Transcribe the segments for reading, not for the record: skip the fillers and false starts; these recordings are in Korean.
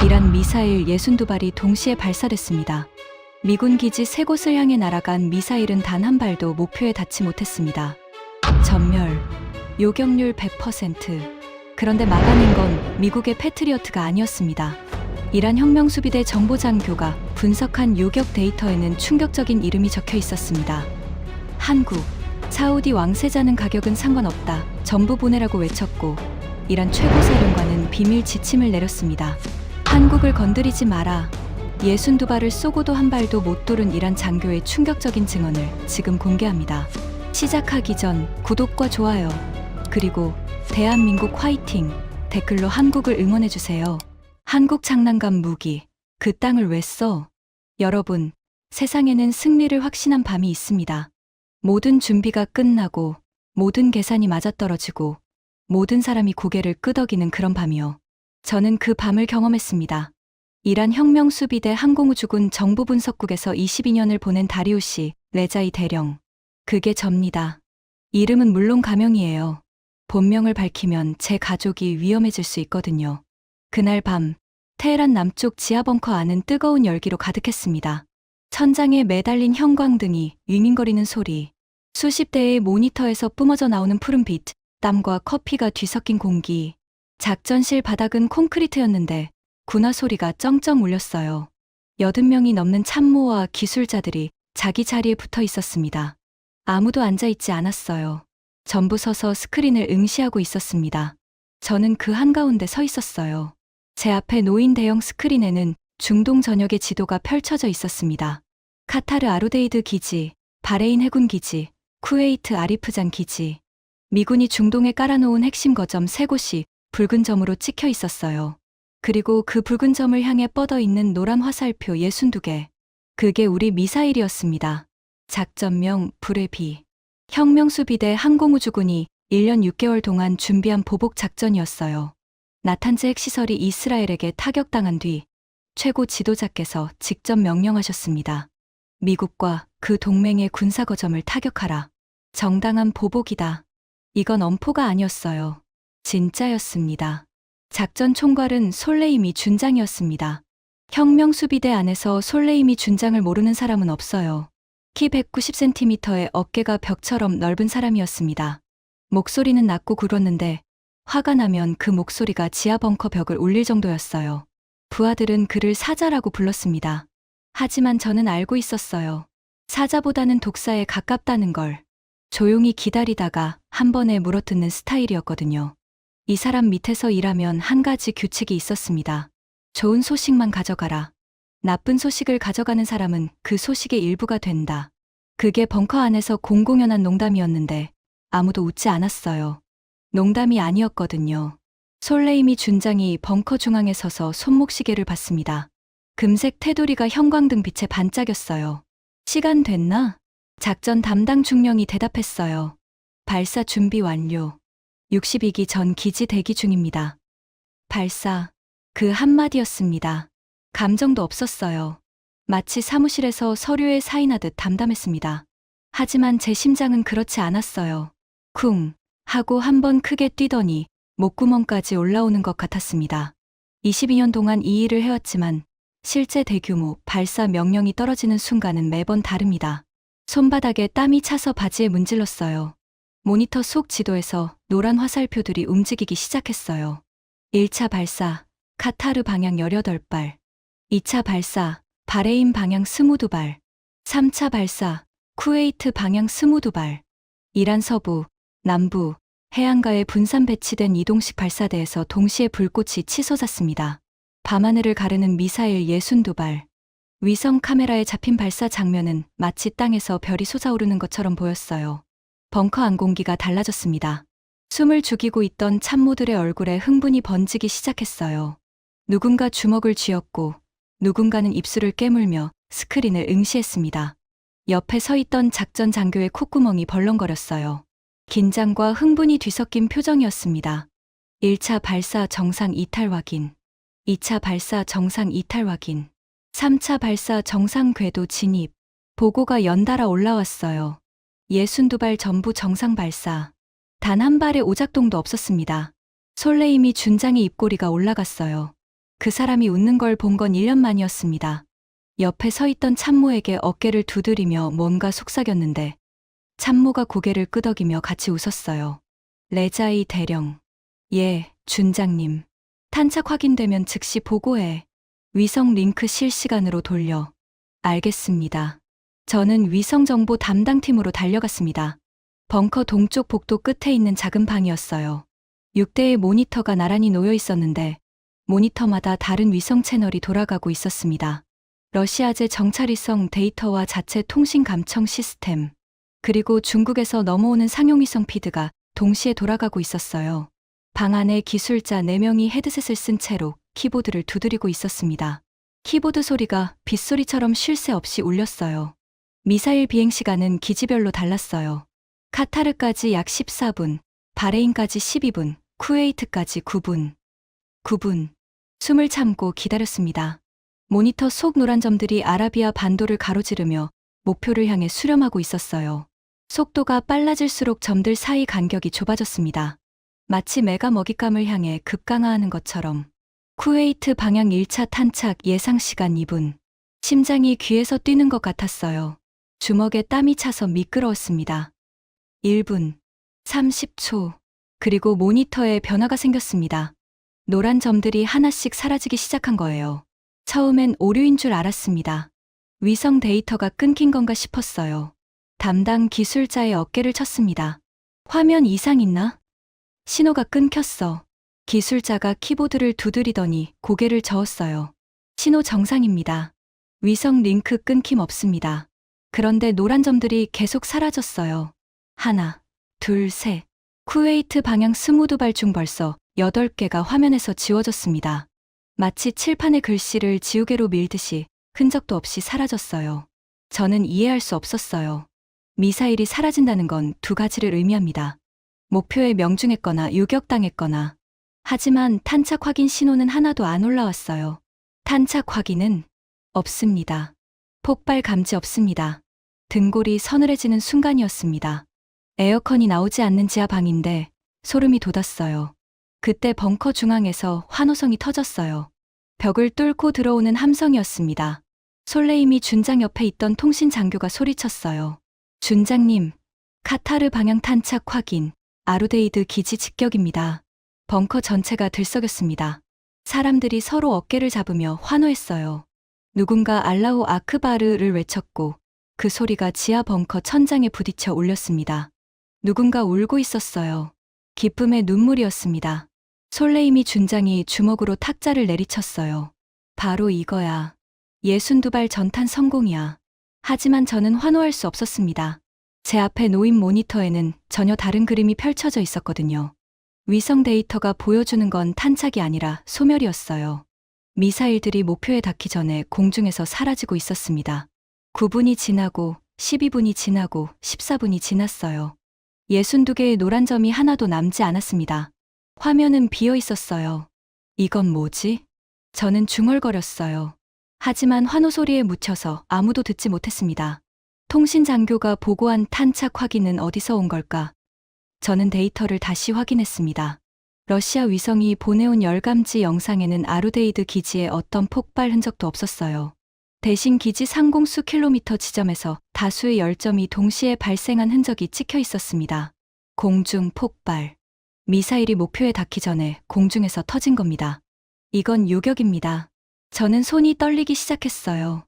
이란 미사일 62발이 동시에 발사됐습니다. 미군 기지 3곳을 향해 날아간 미사일은 단 한 발도 목표에 닿지 못했습니다. 전멸, 요격률 100%. 그런데 막아낸 건 미국의 패트리어트가 아니었습니다. 이란 혁명수비대 정보장교가 분석한 요격 데이터에는 충격적인 이름이 적혀 있었습니다. 한국, 사우디 왕세자는 가격은 상관없다. 전부 보내라고 외쳤고 이란 최고사령관은 비밀 지침을 내렸습니다. 한국을 건드리지 마라. 62발을 쏘고도 한 발도 못 도른 이란 장교의 충격적인 증언을 지금 공개합니다. 시작하기 전 구독과 좋아요, 그리고 대한민국 화이팅 댓글로 한국을 응원해주세요. 한국 장난감 무기, 그 땅을 왜 써? 여러분, 세상에는 승리를 확신한 밤이 있습니다. 모든 준비가 끝나고 모든 계산이 맞아떨어지고 모든 사람이 고개를 끄덕이는 그런 밤이요. 저는 그 밤을 경험했습니다. 이란 혁명수비대 항공우주군 정보분석국에서 22년을 보낸 다리우시 레자이 대령. 그게 접니다. 이름은 물론 가명이에요. 본명을 밝히면 제 가족이 위험해질 수 있거든요. 그날 밤, 테헤란 남쪽 지하벙커 안은 뜨거운 열기로 가득했습니다. 천장에 매달린 형광등이 윙윙거리는 소리, 수십 대의 모니터에서 뿜어져 나오는 푸른빛, 땀과 커피가 뒤섞인 공기. 작전실 바닥은 콘크리트였는데 군화 소리가 쩡쩡 울렸어요. 80명이 넘는 참모와 기술자들이 자기 자리에 붙어 있었습니다. 아무도 앉아있지 않았어요. 전부 서서 스크린을 응시하고 있었습니다. 저는 그 한가운데 서 있었어요. 제 앞에 놓인 대형 스크린에는 중동 전역의 지도가 펼쳐져 있었습니다. 카타르 아루데이드 기지, 바레인 해군 기지, 쿠웨이트 아리프잔 기지. 미군이 중동에 깔아놓은 핵심 거점 3곳이 붉은 점으로 찍혀 있었어요. 그리고 그 붉은 점을 향해 뻗어 있는 노란 화살표 62개. 그게 우리 미사일이었습니다. 작전명 불의 비. 혁명수비대 항공우주군이 1년 6개월 동안 준비한 보복 작전이었어요. 나탄즈 핵시설이 이스라엘에게 타격당한 뒤 최고 지도자께서 직접 명령하셨습니다. 미국과 그 동맹의 군사거점을 타격하라. 정당한 보복이다. 이건 엄포가 아니었어요. 진짜였습니다. 작전 총괄은 솔레이미 준장이었습니다. 혁명수비대 안에서 솔레이미 준장을 모르는 사람은 없어요. 키 190cm에 어깨가 벽처럼 넓은 사람이었습니다. 목소리는 낮고 굵었는데 화가 나면 그 목소리가 지하벙커 벽을 울릴 정도였어요. 부하들은 그를 사자라고 불렀습니다. 하지만 저는 알고 있었어요. 사자보다는 독사에 가깝다는 걸. 조용히 기다리다가 한 번에 물어뜯는 스타일이었거든요. 이 사람 밑에서 일하면 한 가지 규칙이 있었습니다. 좋은 소식만 가져가라. 나쁜 소식을 가져가는 사람은 그 소식의 일부가 된다. 그게 벙커 안에서 공공연한 농담이었는데 아무도 웃지 않았어요. 농담이 아니었거든요. 솔레이미 준장이 벙커 중앙에 서서 손목시계를 봤습니다. 금색 테두리가 형광등 빛에 반짝였어요. 시간 됐나? 작전 담당 중령이 대답했어요. 발사 준비 완료. 62기 전 기지 대기 중입니다. 발사. 그 한마디였습니다. 감정도 없었어요. 마치 사무실에서 서류에 사인하듯 담담했습니다. 하지만 제 심장은 그렇지 않았어요. 쿵 하고 한 번 크게 뛰더니 목구멍까지 올라오는 것 같았습니다. 22년 동안 이 일을 해왔지만 실제 대규모 발사 명령이 떨어지는 순간은 매번 다릅니다. 손바닥에 땀이 차서 바지에 문질렀어요. 모니터 속 지도에서 노란 화살표들이 움직이기 시작했어요. 1차 발사, 카타르 방향 18발. 2차 발사, 바레인 방향 22발. 3차 발사, 쿠웨이트 방향 22발. 이란 서부, 남부, 해안가에 분산 배치된 이동식 발사대에서 동시에 불꽃이 치솟았습니다. 밤하늘을 가르는 미사일 62발. 위성 카메라에 잡힌 발사 장면은 마치 땅에서 별이 솟아오르는 것처럼 보였어요. 벙커 안 공기가 달라졌습니다. 숨을 죽이고 있던 참모들의 얼굴에 흥분이 번지기 시작했어요. 누군가 주먹을 쥐었고 누군가는 입술을 깨물며 스크린을 응시했습니다. 옆에 서 있던 작전 장교의 콧구멍이 벌렁거렸어요. 긴장과 흥분이 뒤섞인 표정이었습니다. 1차 발사 정상 이탈 확인. 2차 발사 정상 이탈 확인. 3차 발사 정상 궤도 진입. 보고가 연달아 올라왔어요. 62발 전부 정상 발사. 단 한 발의 오작동도 없었습니다. 솔레이미 준장의 입꼬리가 올라갔어요. 그 사람이 웃는 걸 본 건 1년 만이었습니다. 옆에 서 있던 참모에게 어깨를 두드리며 뭔가 속삭였는데 참모가 고개를 끄덕이며 같이 웃었어요. 레자이 대령. 예, 준장님. 탄착 확인되면 즉시 보고해. 위성 링크 실시간으로 돌려. 알겠습니다. 저는 위성 정보 담당팀으로 달려갔습니다. 벙커 동쪽 복도 끝에 있는 작은 방이었어요. 6대의 모니터가 나란히 놓여 있었는데 모니터마다 다른 위성 채널이 돌아가고 있었습니다. 러시아제 정찰위성 데이터와 자체 통신 감청 시스템, 그리고 중국에서 넘어오는 상용위성 피드가 동시에 돌아가고 있었어요. 방 안에 기술자 4명이 헤드셋을 쓴 채로 키보드를 두드리고 있었습니다. 키보드 소리가 빗소리처럼 쉴 새 없이 울렸어요. 미사일 비행 시간은 기지별로 달랐어요. 카타르까지 약 14분, 바레인까지 12분, 쿠웨이트까지 9분. 숨을 참고 기다렸습니다. 모니터 속 노란 점들이 아라비아 반도를 가로지르며 목표를 향해 수렴하고 있었어요. 속도가 빨라질수록 점들 사이 간격이 좁아졌습니다. 마치 메가 먹잇감을 향해 급강하하는 것처럼. 쿠웨이트 방향 1차 탄착 예상 시간 2분. 심장이 귀에서 뛰는 것 같았어요. 주먹에 땀이 차서 미끄러웠습니다. 1분, 30초, 그리고 모니터에 변화가 생겼습니다. 노란 점들이 하나씩 사라지기 시작한 거예요. 처음엔 오류인 줄 알았습니다. 위성 데이터가 끊긴 건가 싶었어요. 담당 기술자의 어깨를 쳤습니다. 화면 이상 있나? 신호가 끊겼어. 기술자가 키보드를 두드리더니 고개를 저었어요. 신호 정상입니다. 위성 링크 끊김 없습니다. 그런데 노란 점들이 계속 사라졌어요. 하나, 둘, 셋. 쿠웨이트 방향 스무드발 중 벌써 8개가 화면에서 지워졌습니다. 마치 칠판의 글씨를 지우개로 밀듯이 흔적도 없이 사라졌어요. 저는 이해할 수 없었어요. 미사일이 사라진다는 건 2가지를 의미합니다. 목표에 명중했거나 유격당했거나. 하지만 탄착 확인 신호는 하나도 안 올라왔어요. 탄착 확인은 없습니다. 폭발 감지 없습니다. 등골이 서늘해지는 순간이었습니다. 에어컨이 나오지 않는 지하 방인데 소름이 돋았어요. 그때 벙커 중앙에서 환호성이 터졌어요. 벽을 뚫고 들어오는 함성이었습니다. 솔레이미 준장 옆에 있던 통신 장교가 소리쳤어요. 준장님, 카타르 방향 탄착 확인, 아루데이드 기지 직격입니다. 벙커 전체가 들썩였습니다. 사람들이 서로 어깨를 잡으며 환호했어요. 누군가 알라후 아크바르를 외쳤고 그 소리가 지하 벙커 천장에 부딪혀 울렸습니다. 누군가 울고 있었어요. 기쁨의 눈물이었습니다. 솔레이미 준장이 주먹으로 탁자를 내리쳤어요. 바로 이거야. 62발 전탄 성공이야. 하지만 저는 환호할 수 없었습니다. 제 앞에 놓인 모니터에는 전혀 다른 그림이 펼쳐져 있었거든요. 위성 데이터가 보여주는 건 탄착이 아니라 소멸이었어요. 미사일들이 목표에 닿기 전에 공중에서 사라지고 있었습니다. 9분이 지나고 12분이 지나고 14분이 지났어요. 62개의 노란 점이 하나도 남지 않았습니다. 화면은 비어 있었어요. 이건 뭐지? 저는 중얼거렸어요. 하지만 환호 소리에 묻혀서 아무도 듣지 못했습니다. 통신 장교가 보고한 탄착 확인은 어디서 온 걸까? 저는 데이터를 다시 확인했습니다. 러시아 위성이 보내온 열감지 영상에는 아루데이드 기지에 어떤 폭발 흔적도 없었어요. 대신 기지 상공수 킬로미터 지점에서 다수의 열점이 동시에 발생한 흔적이 찍혀 있었습니다. 공중 폭발. 미사일이 목표에 닿기 전에 공중에서 터진 겁니다. 이건 요격입니다. 저는 손이 떨리기 시작했어요.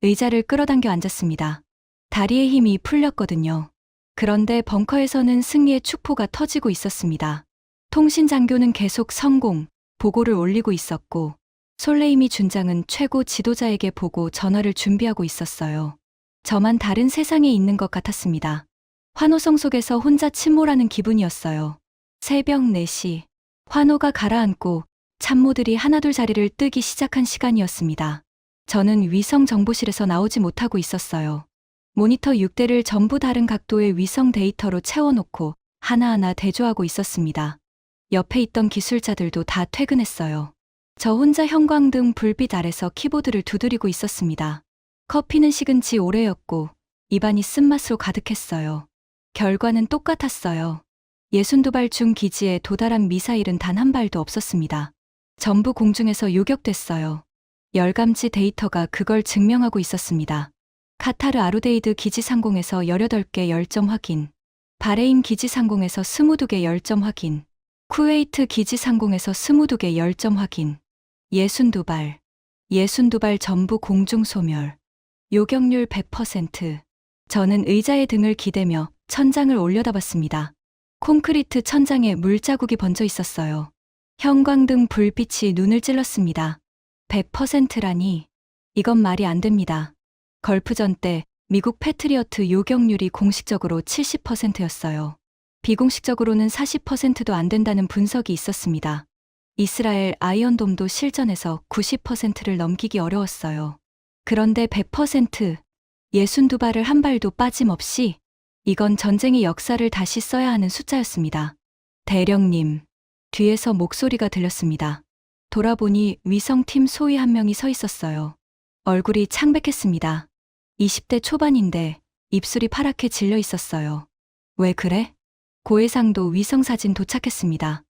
의자를 끌어당겨 앉았습니다. 다리에 힘이 풀렸거든요. 그런데 벙커에서는 승리의 축포가 터지고 있었습니다. 통신 장교는 계속 성공, 보고를 올리고 있었고 솔레이미 준장은 최고 지도자에게 보고 전화를 준비하고 있었어요. 저만 다른 세상에 있는 것 같았습니다. 환호성 속에서 혼자 침몰하는 기분이었어요. 새벽 4시, 환호가 가라앉고 참모들이 하나둘 자리를 뜨기 시작한 시간이었습니다. 저는 위성 정보실에서 나오지 못하고 있었어요. 모니터 6대를 전부 다른 각도의 위성 데이터로 채워놓고 하나하나 대조하고 있었습니다. 옆에 있던 기술자들도 다 퇴근했어요. 저 혼자 형광등 불빛 아래서 키보드를 두드리고 있었습니다. 커피는 식은 지 오래였고 입안이 쓴맛으로 가득했어요. 결과는 똑같았어요. 62발 중 기지에 도달한 미사일은 단 한 발도 없었습니다. 전부 공중에서 요격됐어요. 열감지 데이터가 그걸 증명하고 있었습니다. 카타르 아루데이드 기지 상공에서 18개 열점 확인. 바레인 기지 상공에서 22개 열점 확인. 쿠웨이트 기지 상공에서 22개 열점 확인. 62발. 62발 전부 공중 소멸. 요격률 100%. 저는 의자에 등을 기대며 천장을 올려다봤습니다. 콘크리트 천장에 물자국이 번져 있었어요. 형광등 불빛이 눈을 찔렀습니다. 100%라니. 이건 말이 안 됩니다. 걸프전 때 미국 패트리어트 요격률이 공식적으로 70%였어요. 비공식적으로는 40%도 안 된다는 분석이 있었습니다. 이스라엘 아이언돔도 실전에서 90%를 넘기기 어려웠어요. 그런데 100%, 62발을 한 발도 빠짐없이, 이건 전쟁의 역사를 다시 써야 하는 숫자였습니다. 대령님, 뒤에서 목소리가 들렸습니다. 돌아보니 위성팀 소위 한 명이 서 있었어요. 얼굴이 창백했습니다. 20대 초반인데 입술이 파랗게 질려 있었어요. 왜 그래? 고해상도 위성사진 도착했습니다.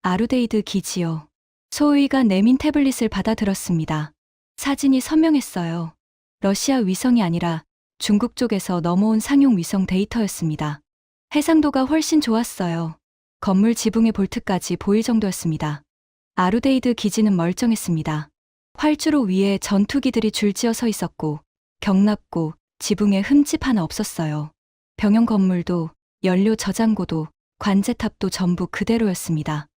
아루데이드 기지요. 소위가 내민 태블릿을 받아들었습니다. 사진이 선명했어요. 러시아 위성이 아니라 중국 쪽에서 넘어온 상용 위성 데이터였습니다. 해상도가 훨씬 좋았어요. 건물 지붕의 볼트까지 보일 정도였습니다. 아루데이드 기지는 멀쩡했습니다. 활주로 위에 전투기들이 줄지어 서 있었고 경납고 지붕에 흠집 하나 없었어요. 병영 건물도 연료 저장고도 관제탑도 전부 그대로였습니다.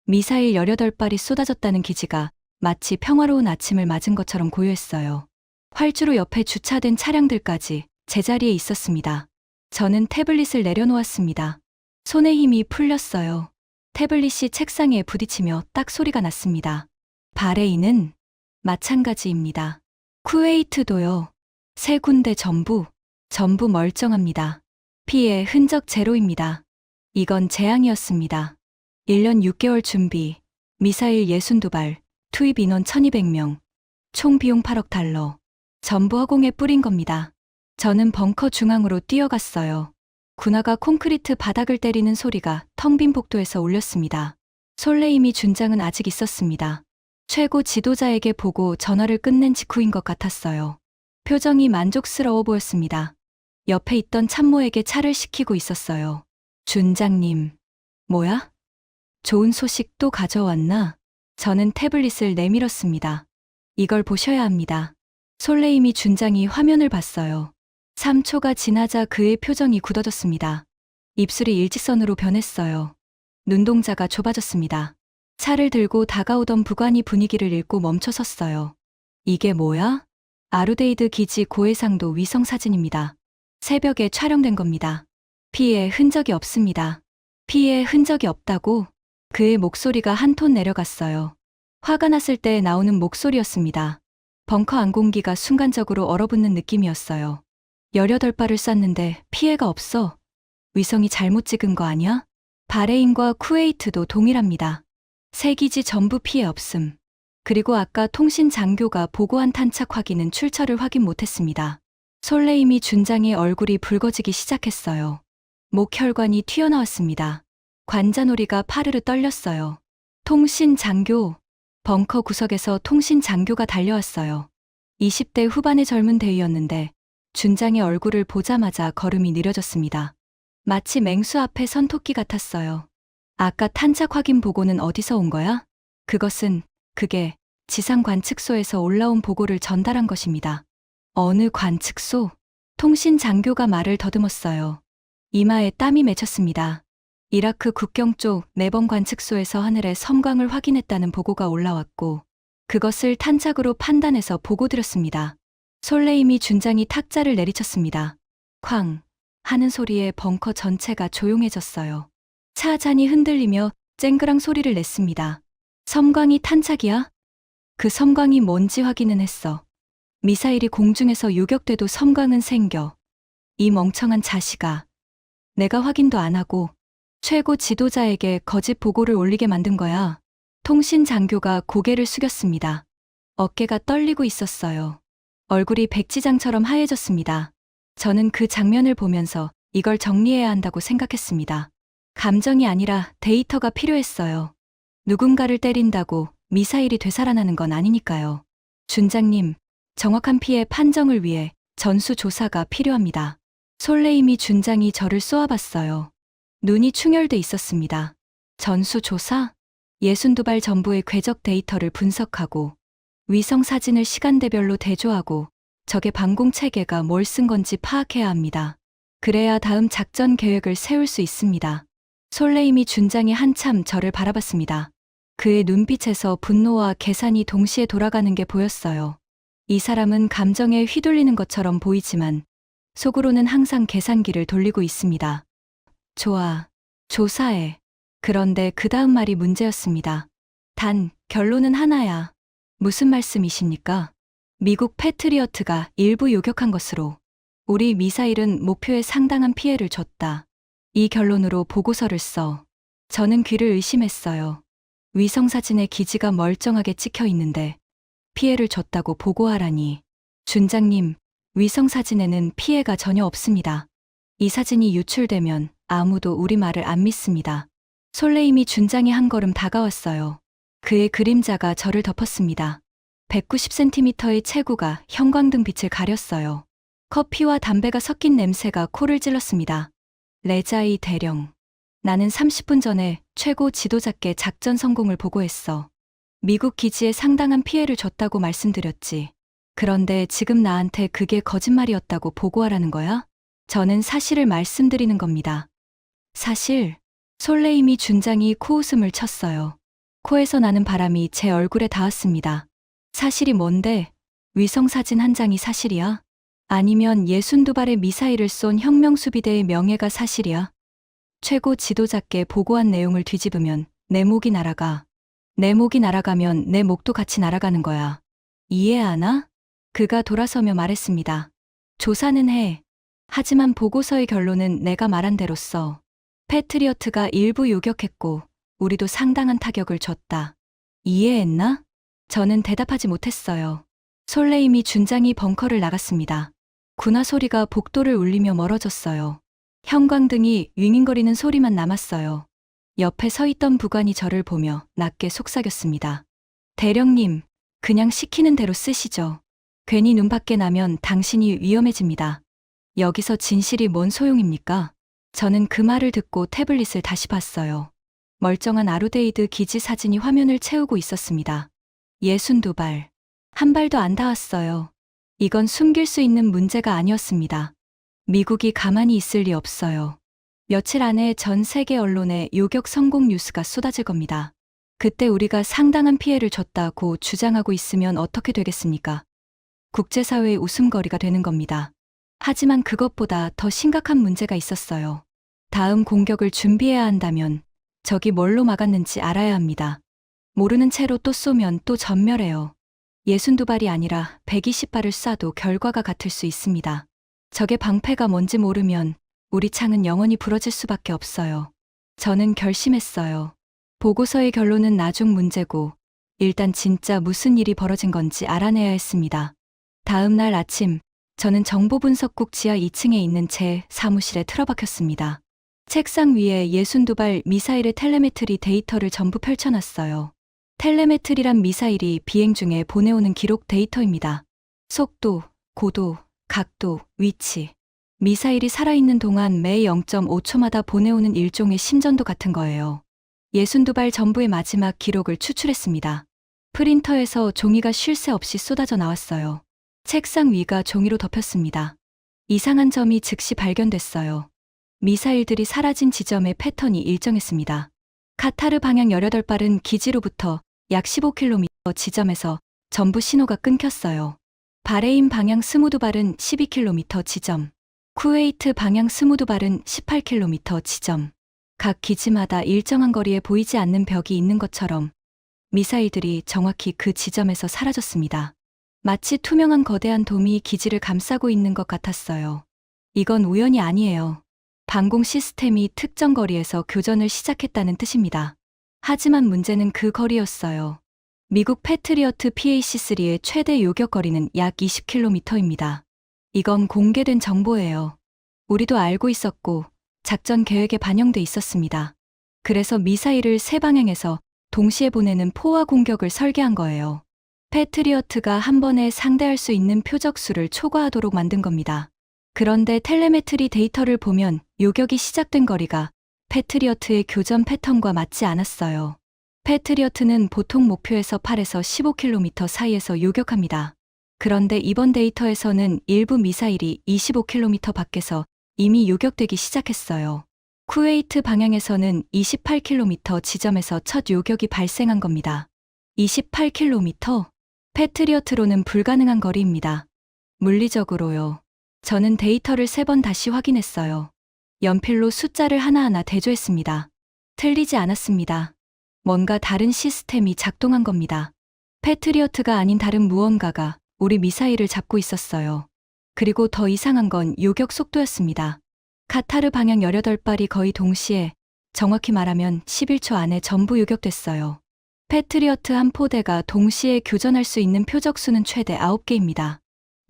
미사일 18발이 쏟아졌다는 기지가 마치 평화로운 아침을 맞은 것처럼 고요했어요. 활주로 옆에 주차된 차량들까지 제자리에 있었습니다. 저는 태블릿을 내려놓았습니다. 손에 힘이 풀렸어요. 태블릿이 책상에 부딪히며 딱 소리가 났습니다. 바레인은 마찬가지입니다. 쿠웨이트도요. 세 군데 전부 멀쩡합니다. 피해 흔적 제로입니다. 이건 재앙이었습니다. 1년 6개월 준비, 미사일 62발, 투입 인원 1200명, 총 비용 8억 달러. 전부 허공에 뿌린 겁니다. 저는 벙커 중앙으로 뛰어갔어요. 군화가 콘크리트 바닥을 때리는 소리가 텅 빈 복도에서 울렸습니다. 솔레이미 준장은 아직 있었습니다. 최고 지도자에게 보고 전화를 끝낸 직후인 것 같았어요. 표정이 만족스러워 보였습니다. 옆에 있던 참모에게 차를 시키고 있었어요. 준장님, 뭐야? 좋은 소식 또 가져왔나? 저는 태블릿을 내밀었습니다. 이걸 보셔야 합니다. 솔레이미 준장이 화면을 봤어요. 3초가 지나자 그의 표정이 굳어졌습니다. 입술이 일직선으로 변했어요. 눈동자가 좁아졌습니다. 차를 들고 다가오던 부관이 분위기를 읽고 멈춰섰어요. 이게 뭐야? 아루데이드 기지 고해상도 위성 사진입니다. 새벽에 촬영된 겁니다. 피해 흔적이 없습니다. 피해 흔적이 없다고? 그의 목소리가 한 톤 내려갔어요. 화가 났을 때 나오는 목소리였습니다. 벙커 안공기가 순간적으로 얼어붙는 느낌이었어요. 18발을 쐈는데 피해가 없어. 위성이 잘못 찍은 거 아니야? 바레인과 쿠웨이트도 동일합니다. 세 기지 전부 피해 없음. 그리고 아까 통신 장교가 보고한 탄착 확인은 출처를 확인 못했습니다. 솔레이미 준장의 얼굴이 붉어지기 시작했어요. 목혈관이 튀어나왔습니다. 관자놀이가 파르르 떨렸어요. 통신 장교. 벙커 구석에서 통신 장교가 달려왔어요. 20대 후반의 젊은 대위였는데 준장의 얼굴을 보자마자 걸음이 느려졌습니다. 마치 맹수 앞에 선 토끼 같았어요. 아까 탄착 확인 보고는 어디서 온 거야? 그게 지상 관측소에서 올라온 보고를 전달한 것입니다. 어느 관측소? 통신 장교가 말을 더듬었어요. 이마에 땀이 맺혔습니다. 이라크 국경 쪽 네번 관측소에서 하늘의 섬광을 확인했다는 보고가 올라왔고 그것을 탄착으로 판단해서 보고드렸습니다. 솔레이미 준장이 탁자를 내리쳤습니다. 쾅 하는 소리에 벙커 전체가 조용해졌어요. 차 잔이 흔들리며 쨍그랑 소리를 냈습니다. 섬광이 탄착이야? 그 섬광이 뭔지 확인은 했어. 미사일이 공중에서 요격돼도 섬광은 생겨. 이 멍청한 자식아. 내가 확인도 안 하고 최고 지도자에게 거짓 보고를 올리게 만든 거야. 통신 장교가 고개를 숙였습니다. 어깨가 떨리고 있었어요. 얼굴이 백지장처럼 하얘졌습니다. 저는 그 장면을 보면서 이걸 정리해야 한다고 생각했습니다. 감정이 아니라 데이터가 필요했어요. 누군가를 때린다고 미사일이 되살아나는 건 아니니까요. 준장님, 정확한 피해 판정을 위해 전수조사가 필요합니다. 솔레이미 준장이 저를 쏘아봤어요. 눈이 충혈돼 있었습니다. 전수조사? 62발 전부의 궤적 데이터를 분석하고 위성 사진을 시간대별로 대조하고 적의 방공 체계가 뭘 쓴 건지 파악해야 합니다. 그래야 다음 작전 계획을 세울 수 있습니다. 솔레이미 준장이 한참 저를 바라봤습니다. 그의 눈빛에서 분노와 계산이 동시에 돌아가는 게 보였어요. 이 사람은 감정에 휘둘리는 것처럼 보이지만 속으로는 항상 계산기를 돌리고 있습니다. 좋아, 조사해. 그런데 그 다음 말이 문제였습니다. 단, 결론은 하나야. 무슨 말씀이십니까? 미국 패트리어트가 일부 요격한 것으로 우리 미사일은 목표에 상당한 피해를 줬다. 이 결론으로 보고서를 써. 저는 귀를 의심했어요. 위성사진에 기지가 멀쩡하게 찍혀 있는데 피해를 줬다고 보고하라니. 준장님, 위성사진에는 피해가 전혀 없습니다. 이 사진이 유출되면 아무도 우리 말을 안 믿습니다. 솔레이미 준장이 한 걸음 다가왔어요. 그의 그림자가 저를 덮었습니다. 190cm의 체구가 형광등 빛을 가렸어요. 커피와 담배가 섞인 냄새가 코를 찔렀습니다. 레자이 대령. 나는 30분 전에 최고 지도자께 작전 성공을 보고했어. 미국 기지에 상당한 피해를 줬다고 말씀드렸지. 그런데 지금 나한테 그게 거짓말이었다고 보고하라는 거야? 저는 사실을 말씀드리는 겁니다. 사실, 솔레이미 준장이 코웃음을 쳤어요. 코에서 나는 바람이 제 얼굴에 닿았습니다. 사실이 뭔데? 위성사진 한 장이 사실이야? 아니면 62발의 미사일을 쏜 혁명수비대의 명예가 사실이야? 최고 지도자께 보고한 내용을 뒤집으면 내 목이 날아가. 내 목이 날아가면 내 목도 같이 날아가는 거야. 이해하나? 그가 돌아서며 말했습니다. 조사는 해. 하지만 보고서의 결론은 내가 말한 대로 써. 패트리어트가 일부 요격했고 우리도 상당한 타격을 줬다. 이해했나? 저는 대답하지 못했어요. 솔레이미 준장이 벙커를 나갔습니다. 군화 소리가 복도를 울리며 멀어졌어요. 형광등이 윙윙거리는 소리만 남았어요. 옆에 서 있던 부관이 저를 보며 낮게 속삭였습니다. 대령님, 그냥 시키는 대로 쓰시죠. 괜히 눈 밖에 나면 당신이 위험해집니다. 여기서 진실이 뭔 소용입니까? 저는 그 말을 듣고 태블릿을 다시 봤어요. 멀쩡한 아루데이드 기지 사진이 화면을 채우고 있었습니다. 62발. 한 발도 안 닿았어요. 이건 숨길 수 있는 문제가 아니었습니다. 미국이 가만히 있을 리 없어요. 며칠 안에 전 세계 언론에 요격 성공 뉴스가 쏟아질 겁니다. 그때 우리가 상당한 피해를 줬다고 주장하고 있으면 어떻게 되겠습니까? 국제사회의 웃음거리가 되는 겁니다. 하지만 그것보다 더 심각한 문제가 있었어요. 다음 공격을 준비해야 한다면 적이 뭘로 막았는지 알아야 합니다. 모르는 채로 또 쏘면 또 전멸해요. 62발이 아니라 120발을 쏴도 결과가 같을 수 있습니다. 적의 방패가 뭔지 모르면 우리 창은 영원히 부러질 수밖에 없어요. 저는 결심했어요. 보고서의 결론은 나중 문제고 일단 진짜 무슨 일이 벌어진 건지 알아내야 했습니다. 다음 날 아침, 저는 정보분석국 지하 2층에 있는 제 사무실에 틀어박혔습니다. 책상 위에 62발 미사일의 텔레메트리 데이터를 전부 펼쳐놨어요. 텔레메트리란 미사일이 비행 중에 보내오는 기록 데이터입니다. 속도, 고도, 각도, 위치. 미사일이 살아있는 동안 매 0.5초마다 보내오는 일종의 심전도 같은 거예요. 62발 전부의 마지막 기록을 추출했습니다. 프린터에서 종이가 쉴 새 없이 쏟아져 나왔어요. 책상 위가 종이로 덮였습니다. 이상한 점이 즉시 발견됐어요. 미사일들이 사라진 지점의 패턴이 일정했습니다. 카타르 방향 18발은 기지로부터 약 15km 지점에서 전부 신호가 끊겼어요. 바레인 방향 22발은 12km 지점, 쿠웨이트 방향 22발은 18km 지점. 각 기지마다 일정한 거리에 보이지 않는 벽이 있는 것처럼 미사일들이 정확히 그 지점에서 사라졌습니다. 마치 투명한 거대한 돔이 기지를 감싸고 있는 것 같았어요. 이건 우연이 아니에요. 방공 시스템이 특정 거리에서 교전을 시작했다는 뜻입니다. 하지만 문제는 그 거리였어요. 미국 패트리어트 PAC-3의 최대 요격 거리는 약 20km입니다. 이건 공개된 정보예요. 우리도 알고 있었고 작전 계획에 반영돼 있었습니다. 그래서 미사일을 세 방향에서 동시에 보내는 포화 공격을 설계한 거예요. 패트리어트가 한 번에 상대할 수 있는 표적수를 초과하도록 만든 겁니다. 그런데 텔레메트리 데이터를 보면 요격이 시작된 거리가 패트리어트의 교전 패턴과 맞지 않았어요. 패트리어트는 보통 목표에서 8에서 15km 사이에서 요격합니다. 그런데 이번 데이터에서는 일부 미사일이 25km 밖에서 이미 요격되기 시작했어요. 쿠웨이트 방향에서는 28km 지점에서 첫 요격이 발생한 겁니다. 28km? 패트리어트로는 불가능한 거리입니다. 물리적으로요. 저는 데이터를 3번 다시 확인했어요. 연필로 숫자를 하나하나 대조했습니다. 틀리지 않았습니다. 뭔가 다른 시스템이 작동한 겁니다. 패트리어트가 아닌 다른 무언가가 우리 미사일을 잡고 있었어요. 그리고 더 이상한 건 요격 속도였습니다. 카타르 방향 18발이 거의 동시에, 정확히 말하면 11초 안에 전부 요격됐어요. 패트리어트 한 포대가 동시에 교전할 수 있는 표적수는 최대 9개입니다.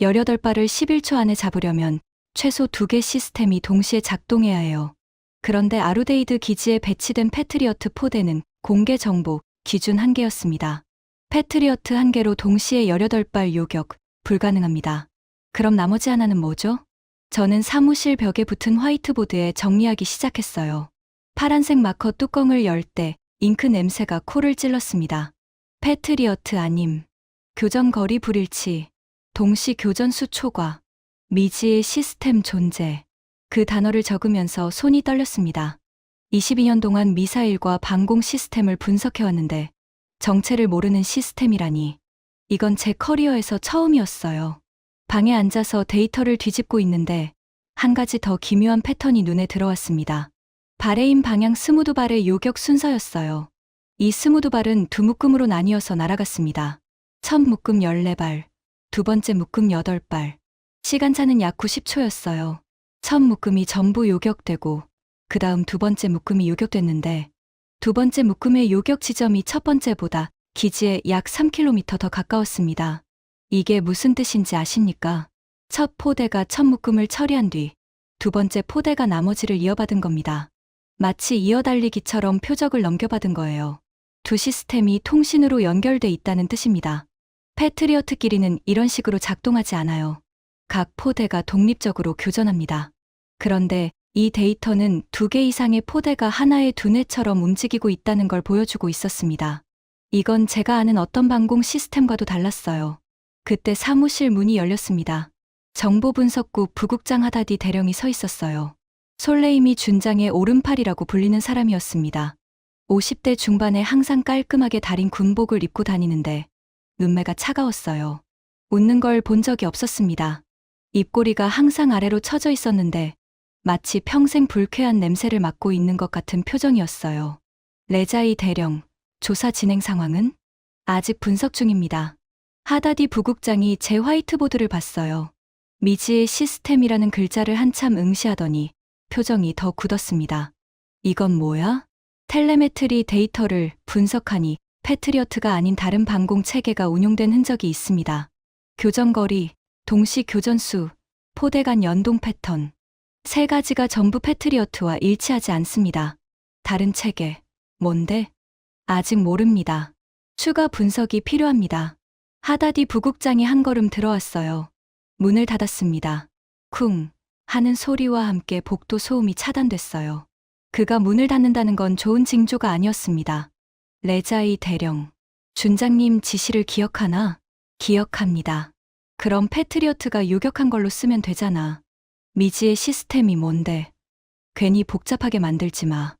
18발을 11초 안에 잡으려면 최소 2개 시스템이 동시에 작동해야 해요. 그런데 아루데이드 기지에 배치된 패트리어트 포대는 공개 정보 기준 1개였습니다. 패트리어트 1개로 동시에 18발 요격, 불가능합니다. 그럼 나머지 하나는 뭐죠? 저는 사무실 벽에 붙은 화이트보드에 정리하기 시작했어요. 파란색 마커 뚜껑을 열 때 잉크 냄새가 코를 찔렀습니다. 패트리어트 아님, 교전 거리 불일치, 동시 교전수 초과, 미지의 시스템 존재. 그 단어를 적으면서 손이 떨렸습니다. 22년 동안 미사일과 방공 시스템을 분석해왔는데 정체를 모르는 시스템이라니. 이건 제 커리어에서 처음이었어요. 방에 앉아서 데이터를 뒤집고 있는데 한 가지 더 기묘한 패턴이 눈에 들어왔습니다. 바레인 방향 22발의 요격 순서였어요. 이 22발은 두 묶음으로 나뉘어서 날아갔습니다. 첫 묶음 14발, 두 번째 묶음 8발. 시간차는 약 90초였어요. 첫 묶음이 전부 요격되고 그 다음 두 번째 묶음이 요격됐는데 두 번째 묶음의 요격 지점이 첫 번째보다 기지에 약 3km 더 가까웠습니다. 이게 무슨 뜻인지 아십니까? 첫 포대가 첫 묶음을 처리한 뒤 두 번째 포대가 나머지를 이어받은 겁니다. 마치 이어달리기처럼 표적을 넘겨받은 거예요. 두 시스템이 통신으로 연결돼 있다는 뜻입니다. 패트리어트끼리는 이런 식으로 작동하지 않아요. 각 포대가 독립적으로 교전합니다. 그런데 이 데이터는 2개 이상의 포대가 하나의 두뇌처럼 움직이고 있다는 걸 보여주고 있었습니다. 이건 제가 아는 어떤 방공 시스템과도 달랐어요. 그때 사무실 문이 열렸습니다. 정보분석국 부국장 하다디 대령이 서 있었어요. 솔레이미 준장의 오른팔이라고 불리는 사람이었습니다. 50대 중반에 항상 깔끔하게 다린 군복을 입고 다니는데 눈매가 차가웠어요. 웃는 걸 본 적이 없었습니다. 입꼬리가 항상 아래로 처져 있었는데 마치 평생 불쾌한 냄새를 맡고 있는 것 같은 표정이었어요. 레자이 대령, 조사 진행 상황은? 아직 분석 중입니다. 하다디 부국장이 제 화이트보드를 봤어요. 미지의 시스템이라는 글자를 한참 응시하더니 표정이 더 굳었습니다. 이건 뭐야? 텔레메트리 데이터를 분석하니 패트리어트가 아닌 다른 방공 체계가 운용된 흔적이 있습니다. 교전거리, 동시 교전수, 포대 간 연동 패턴. 3가지가 전부 패트리어트와 일치하지 않습니다. 다른 체계, 뭔데? 아직 모릅니다. 추가 분석이 필요합니다. 하다디 부국장이 한 걸음 들어왔어요. 문을 닫았습니다. 쿵 하는 소리와 함께 복도 소음이 차단됐어요. 그가 문을 닫는다는 건 좋은 징조가 아니었습니다. 레자이 대령, 준장님 지시를 기억하나? 기억합니다. 그럼 패트리어트가 요격한 걸로 쓰면 되잖아. 미지의 시스템이 뭔데? 괜히 복잡하게 만들지 마.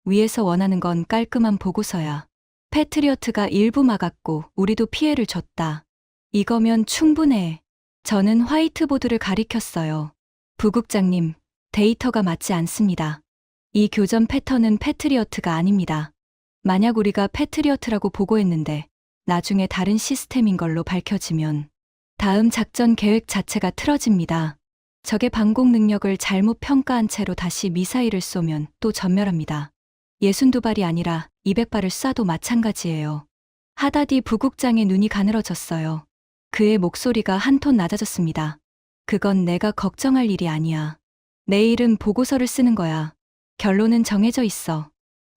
위에서 원하는 건 깔끔한 보고서야. 패트리어트가 일부 막았고 우리도 피해를 줬다. 이거면 충분해. 저는 화이트보드를 가리켰어요. 부국장님, 데이터가 맞지 않습니다. 이 교전 패턴은 패트리어트가 아닙니다. 만약 우리가 패트리어트라고 보고했는데 나중에 다른 시스템인 걸로 밝혀지면 다음 작전 계획 자체가 틀어집니다. 적의 방공 능력을 잘못 평가한 채로 다시 미사일을 쏘면 또 전멸합니다. 62발이 아니라 200발을 쏴도 마찬가지예요. 하다디 부국장의 눈이 가늘어졌어요. 그의 목소리가 한 톤 낮아졌습니다. 그건 내가 걱정할 일이 아니야. 내일은 보고서를 쓰는 거야. 결론은 정해져 있어.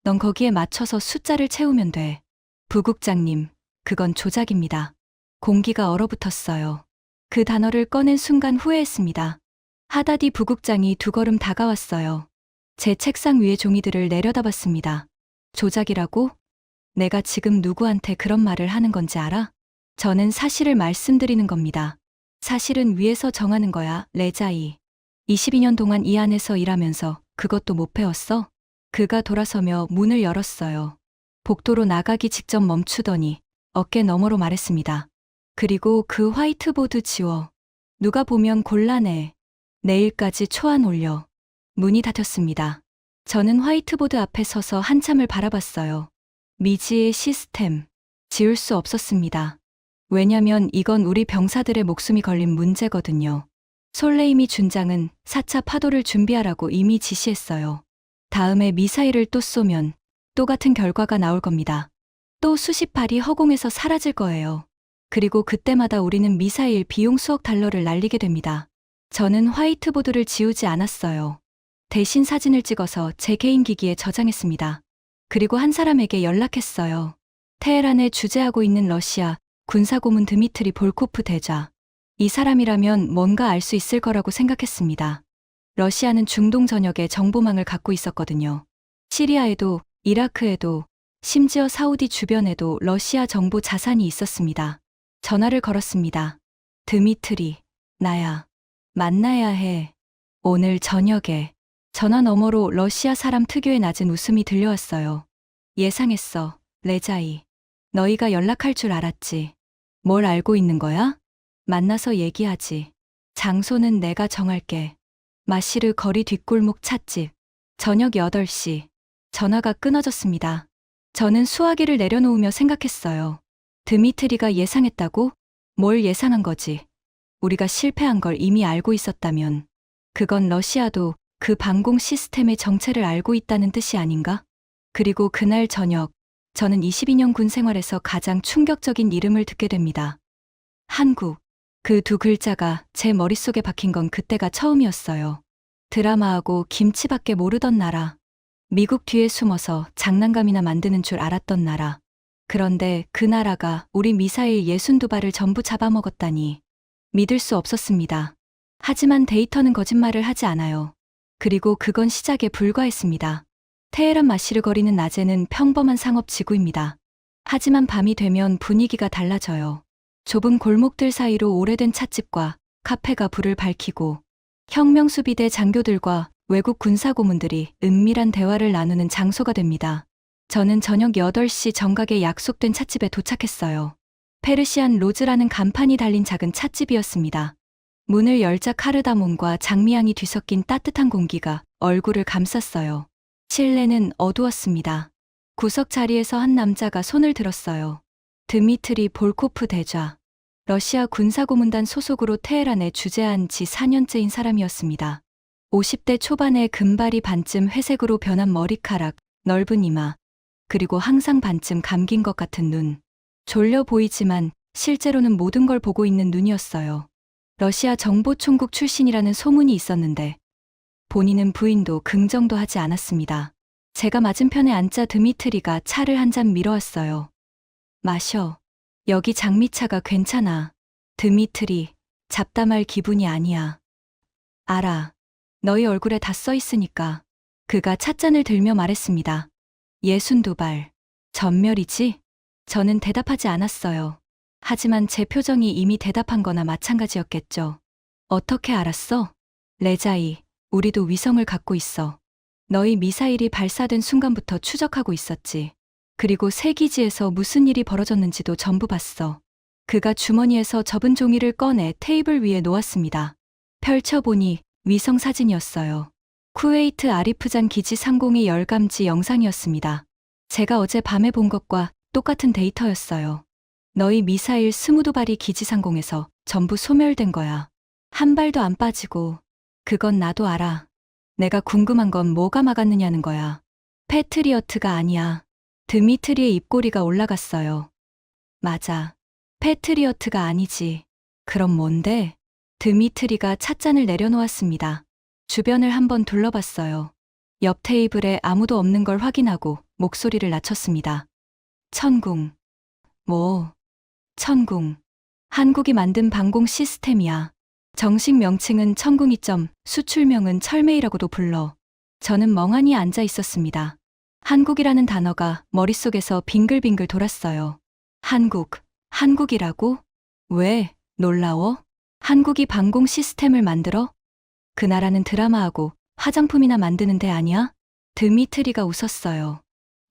넌 거기에 맞춰서 숫자를 채우면 돼. 부국장님, 그건 조작입니다. 공기가 얼어붙었어요. 그 단어를 꺼낸 순간 후회했습니다. 하다디 부국장이 두 걸음 다가왔어요. 제 책상 위의 종이들을 내려다봤습니다. 조작이라고? 내가 지금 누구한테 그런 말을 하는 건지 알아? 저는 사실을 말씀드리는 겁니다. 사실은 위에서 정하는 거야, 레자이. 22년 동안 이 안에서 일하면서 그것도 못 배웠어? 그가 돌아서며 문을 열었어요. 복도로 나가기 직전 멈추더니 어깨 너머로 말했습니다. 그리고 그 화이트보드 지워. 누가 보면 곤란해. 내일까지 초안 올려. 문이 닫혔습니다. 저는 화이트보드 앞에 서서 한참을 바라봤어요. 미지의 시스템. 지울 수 없었습니다. 왜냐면 이건 우리 병사들의 목숨이 걸린 문제거든요. 솔레이미 준장은 4차 파도를 준비하라고 이미 지시했어요. 다음에 미사일을 또 쏘면 또 같은 결과가 나올 겁니다. 또 수십 발이 허공에서 사라질 거예요. 그리고 그때마다 우리는 미사일 비용 수억 달러를 날리게 됩니다. 저는 화이트보드를 지우지 않았어요. 대신 사진을 찍어서 제 개인 기기에 저장했습니다. 그리고 한 사람에게 연락했어요. 테헤란에 주재하고 있는 러시아 군사고문 드미트리 볼코프 대좌. 이 사람이라면 뭔가 알 수 있을 거라고 생각했습니다. 러시아는 중동 전역에 정보망을 갖고 있었거든요. 시리아에도, 이라크에도, 심지어 사우디 주변에도 러시아 정보 자산이 있었습니다. 전화를 걸었습니다. 드미트리, 나야. 만나야 해. 오늘 저녁에. 전화 너머로 러시아 사람 특유의 낮은 웃음이 들려왔어요. 예상했어, 레자이. 너희가 연락할 줄 알았지. 뭘 알고 있는 거야? 만나서 얘기하지. 장소는 내가 정할게. 마시르 거리 뒷골목 찻집. 저녁 8시. 전화가 끊어졌습니다. 저는 수화기를 내려놓으며 생각했어요. 드미트리가 예상했다고? 뭘 예상한 거지? 우리가 실패한 걸 이미 알고 있었다면 그건 러시아도 그 방공 시스템의 정체를 알고 있다는 뜻이 아닌가? 그리고 그날 저녁 저는 22년 군 생활에서 가장 충격적인 이름을 듣게 됩니다. 한국. 그 두 글자가 제 머릿속에 박힌 건 그때가 처음이었어요. 드라마하고 김치밖에 모르던 나라. 미국 뒤에 숨어서 장난감이나 만드는 줄 알았던 나라. 그런데 그 나라가 우리 미사일 62발을 전부 잡아먹었다니. 믿을 수 없었습니다. 하지만 데이터는 거짓말을 하지 않아요. 그리고 그건 시작에 불과했습니다. 테헤란 마시르 거리는 낮에는 평범한 상업지구입니다. 하지만 밤이 되면 분위기가 달라져요. 좁은 골목들 사이로 오래된 찻집과 카페가 불을 밝히고 혁명수비대 장교들과 외국 군사고문들이 은밀한 대화를 나누는 장소가 됩니다. 저는 저녁 8시 정각에 약속된 찻집에 도착했어요. 페르시안 로즈라는 간판이 달린 작은 찻집이었습니다. 문을 열자 카르다몬과 장미향이 뒤섞인 따뜻한 공기가 얼굴을 감쌌어요. 실내는 어두웠습니다. 구석 자리에서 한 남자가 손을 들었어요. 드미트리 볼코프 대좌. 러시아 군사고문단 소속으로 테헤란에 주재한 지 4년째인 사람이었습니다. 50대 초반에 금발이 반쯤 회색으로 변한 머리카락, 넓은 이마, 그리고 항상 반쯤 감긴 것 같은 눈. 졸려 보이지만 실제로는 모든 걸 보고 있는 눈이었어요. 러시아 정보총국 출신이라는 소문이 있었는데 본인은 부인도 긍정도 하지 않았습니다. 제가 맞은편에 앉자 드미트리가 차를 한 잔 밀어왔어요. 마셔. 여기 장미차가 괜찮아. 드미트리, 잡담할 기분이 아니야. 알아. 너희 얼굴에 다 써 있으니까. 그가 찻잔을 들며 말했습니다. 62발. 전멸이지? 저는 대답하지 않았어요. 하지만 제 표정이 이미 대답한 거나 마찬가지였겠죠. 어떻게 알았어? 레자이, 우리도 위성을 갖고 있어. 너희 미사일이 발사된 순간부터 추적하고 있었지. 그리고 새 기지에서 무슨 일이 벌어졌는지도 전부 봤어. 그가 주머니에서 접은 종이를 꺼내 테이블 위에 놓았습니다. 펼쳐보니 위성 사진이었어요. 쿠웨이트 아리프잔 기지 상공의 열감지 영상이었습니다. 제가 어제 밤에 본 것과 똑같은 데이터였어요. 너희 미사일 22발이 기지 상공에서 전부 소멸된 거야. 한 발도 안 빠지고. 그건 나도 알아. 내가 궁금한 건 뭐가 막았느냐는 거야. 패트리어트가 아니야. 드미트리의 입꼬리가 올라갔어요. 맞아. 패트리어트가 아니지. 그럼 뭔데? 드미트리가 찻잔을 내려놓았습니다. 주변을 한번 둘러봤어요. 옆 테이블에 아무도 없는 걸 확인하고 목소리를 낮췄습니다. 천궁. 뭐? 천궁. 한국이 만든 방공 시스템이야. 정식 명칭은 천궁이점, 수출명은 철매이라고도 불러. 저는 멍하니 앉아 있었습니다. 한국이라는 단어가 머릿속에서 빙글빙글 돌았어요. 한국이라고? 왜? 놀라워? 한국이 방공 시스템을 만들어? 그 나라는 드라마하고 화장품이나 만드는 데 아니야? 드미트리가 웃었어요.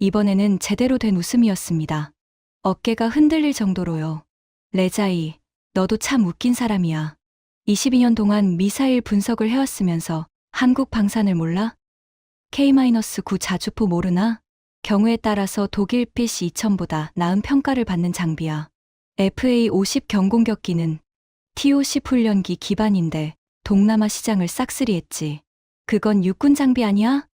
이번에는 제대로 된 웃음이었습니다. 어깨가 흔들릴 정도로요. 레자이, 너도 참 웃긴 사람이야. 22년 동안 미사일 분석을 해왔으면서 한국 방산을 몰라? K-9 자주포 모르나? 경우에 따라서 독일 PC-2000보다 나은 평가를 받는 장비야. FA-50 경공격기는 T-50 훈련기 기반인데 동남아 시장을 싹쓸이했지. 그건 육군 장비 아니야?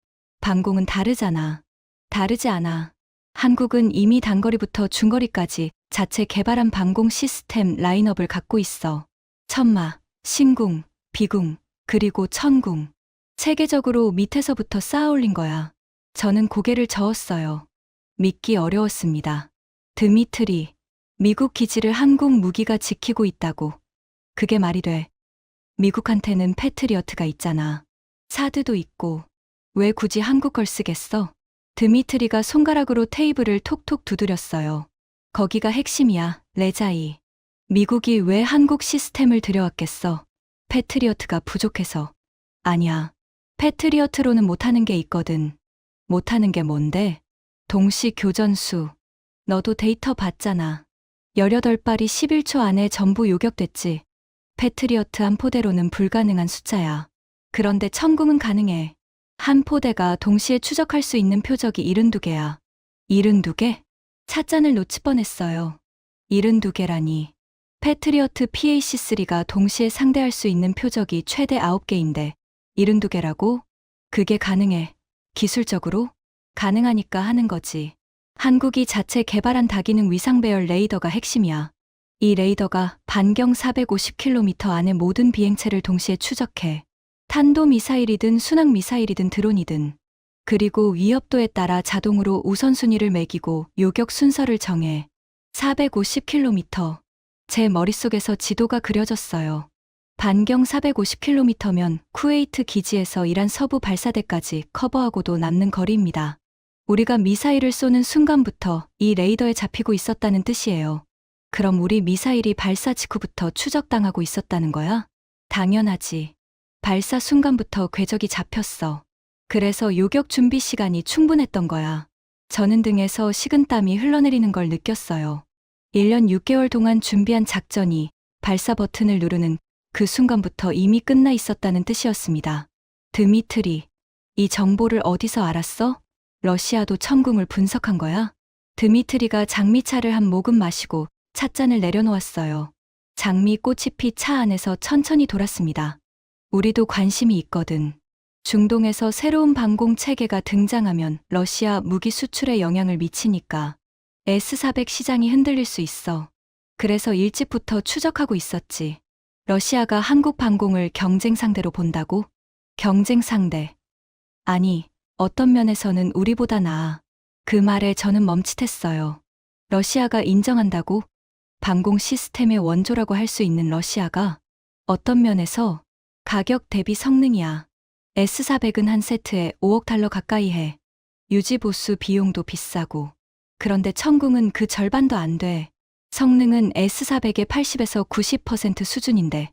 방공은 다르잖아. 다르지 않아. 한국은 이미 단거리부터 중거리까지 자체 개발한 방공 시스템 라인업을 갖고 있어. 천마, 신궁, 비궁, 그리고 천궁. 체계적으로 밑에서부터 쌓아 올린 거야. 저는 고개를 저었어요. 믿기 어려웠습니다. 드미트리, 미국 기지를 한국 무기가 지키고 있다고. 그게 말이 돼. 미국한테는 패트리어트가 있잖아. 사드도 있고. 왜 굳이 한국 걸 쓰겠어? 드미트리가 손가락으로 테이블을 톡톡 두드렸어요. 거기가 핵심이야, 레자이. 미국이 왜 한국 시스템을 들여왔겠어? 패트리어트가 부족해서. 아니야. 패트리어트로는 못하는 게 있거든. 못하는 게 뭔데? 동시 교전수. 너도 데이터 봤잖아. 18발이 11초 안에 전부 요격됐지. 패트리어트 한 포대로는 불가능한 숫자야. 그런데 천궁은 가능해. 한 포대가 동시에 추적할 수 있는 표적이 72개야. 72개? 찻잔을 놓칠 뻔했어요. 72개라니. 패트리어트 PAC-3가 동시에 상대할 수 있는 표적이 최대 9개인데 72개라고? 그게 가능해. 기술적으로? 가능하니까 하는 거지. 한국이 자체 개발한 다기능 위상배열 레이더가 핵심이야. 이 레이더가 반경 450km 안에 모든 비행체를 동시에 추적해. 탄도미사일이든 순항미사일이든 드론이든. 그리고 위협도에 따라 자동으로 우선순위를 매기고 요격 순서를 정해. 450km. 제 머릿속에서 지도가 그려졌어요. 반경 450km면 쿠웨이트 기지에서 이란 서부 발사대까지 커버하고도 남는 거리입니다. 우리가 미사일을 쏘는 순간부터 이 레이더에 잡히고 있었다는 뜻이에요. 그럼 우리 미사일이 발사 직후부터 추적당하고 있었다는 거야? 당연하지. 발사 순간부터 궤적이 잡혔어. 그래서 요격 준비 시간이 충분했던 거야. 저는 등에서 식은땀이 흘러내리는 걸 느꼈어요. 1년 6개월 동안 준비한 작전이 발사 버튼을 누르는 그 순간부터 이미 끝나 있었다는 뜻이었습니다. 드미트리, 이 정보를 어디서 알았어? 러시아도 천궁을 분석한 거야? 드미트리가 장미차를 한 모금 마시고 찻잔을 내려놓았어요. 장미 꽃이 피 차 안에서 천천히 돌았습니다. 우리도 관심이 있거든. 중동에서 새로운 방공 체계가 등장하면 러시아 무기 수출에 영향을 미치니까 S-400 시장이 흔들릴 수 있어. 그래서 일찍부터 추적하고 있었지. 러시아가 한국 방공을 경쟁 상대로 본다고? 경쟁 상대. 아니, 어떤 면에서는 우리보다 나아. 그 말에 저는 멈칫했어요. 러시아가 인정한다고? 방공 시스템의 원조라고 할 수 있는 러시아가? 어떤 면에서? 가격 대비 성능이야. S-400은 한 세트에 5억 달러 가까이 해. 유지 보수 비용도 비싸고. 그런데 천궁은 그 절반도 안 돼. 성능은 S-400의 80에서 90% 수준인데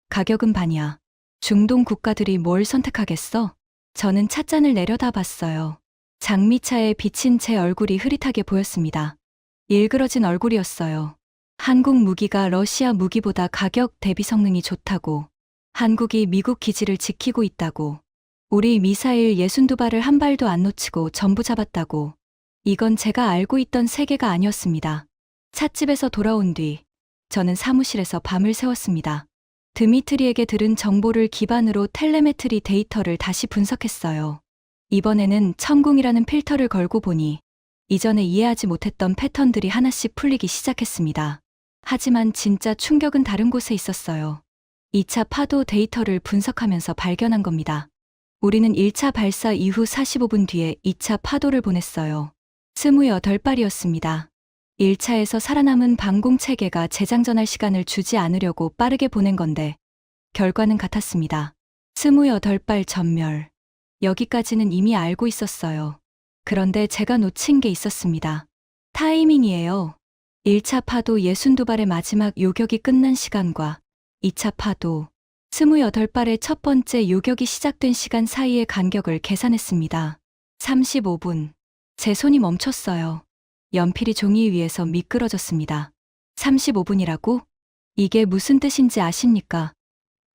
가격은 반이야. 중동 국가들이 뭘 선택하겠어? 저는 찻잔을 내려다봤어요. 장미차에 비친 제 얼굴이 흐릿하게 보였습니다. 일그러진 얼굴이었어요. 한국 무기가 러시아 무기보다 가격 대비 성능이 좋다고. 한국이 미국 기지를 지키고 있다고. 우리 미사일 62발을 한 발도 안 놓치고 전부 잡았다고. 이건 제가 알고 있던 세계가 아니었습니다. 찻집에서 돌아온 뒤 저는 사무실에서 밤을 새웠습니다. 드미트리에게 들은 정보를 기반으로 텔레메트리 데이터를 다시 분석했어요. 이번에는 천궁이라는 필터를 걸고 보니 이전에 이해하지 못했던 패턴들이 하나씩 풀리기 시작했습니다. 하지만 진짜 충격은 다른 곳에 있었어요. 2차 파도 데이터를 분석하면서 발견한 겁니다. 우리는 1차 발사 이후 45분 뒤에 2차 파도를 보냈어요. 28발이었습니다. 1차에서 살아남은 방공 체계가 재장전할 시간을 주지 않으려고 빠르게 보낸 건데 결과는 같았습니다. 28발 전멸. 여기까지는 이미 알고 있었어요. 그런데 제가 놓친 게 있었습니다. 타이밍이에요. 1차 파도 62발의 마지막 요격이 끝난 시간과 2차 파도 28발의 첫 번째 요격이 시작된 시간 사이의 간격을 계산했습니다. 35분. 제 손이 멈췄어요. 연필이 종이 위에서 미끄러졌습니다. 35분이라고? 이게 무슨 뜻인지 아십니까?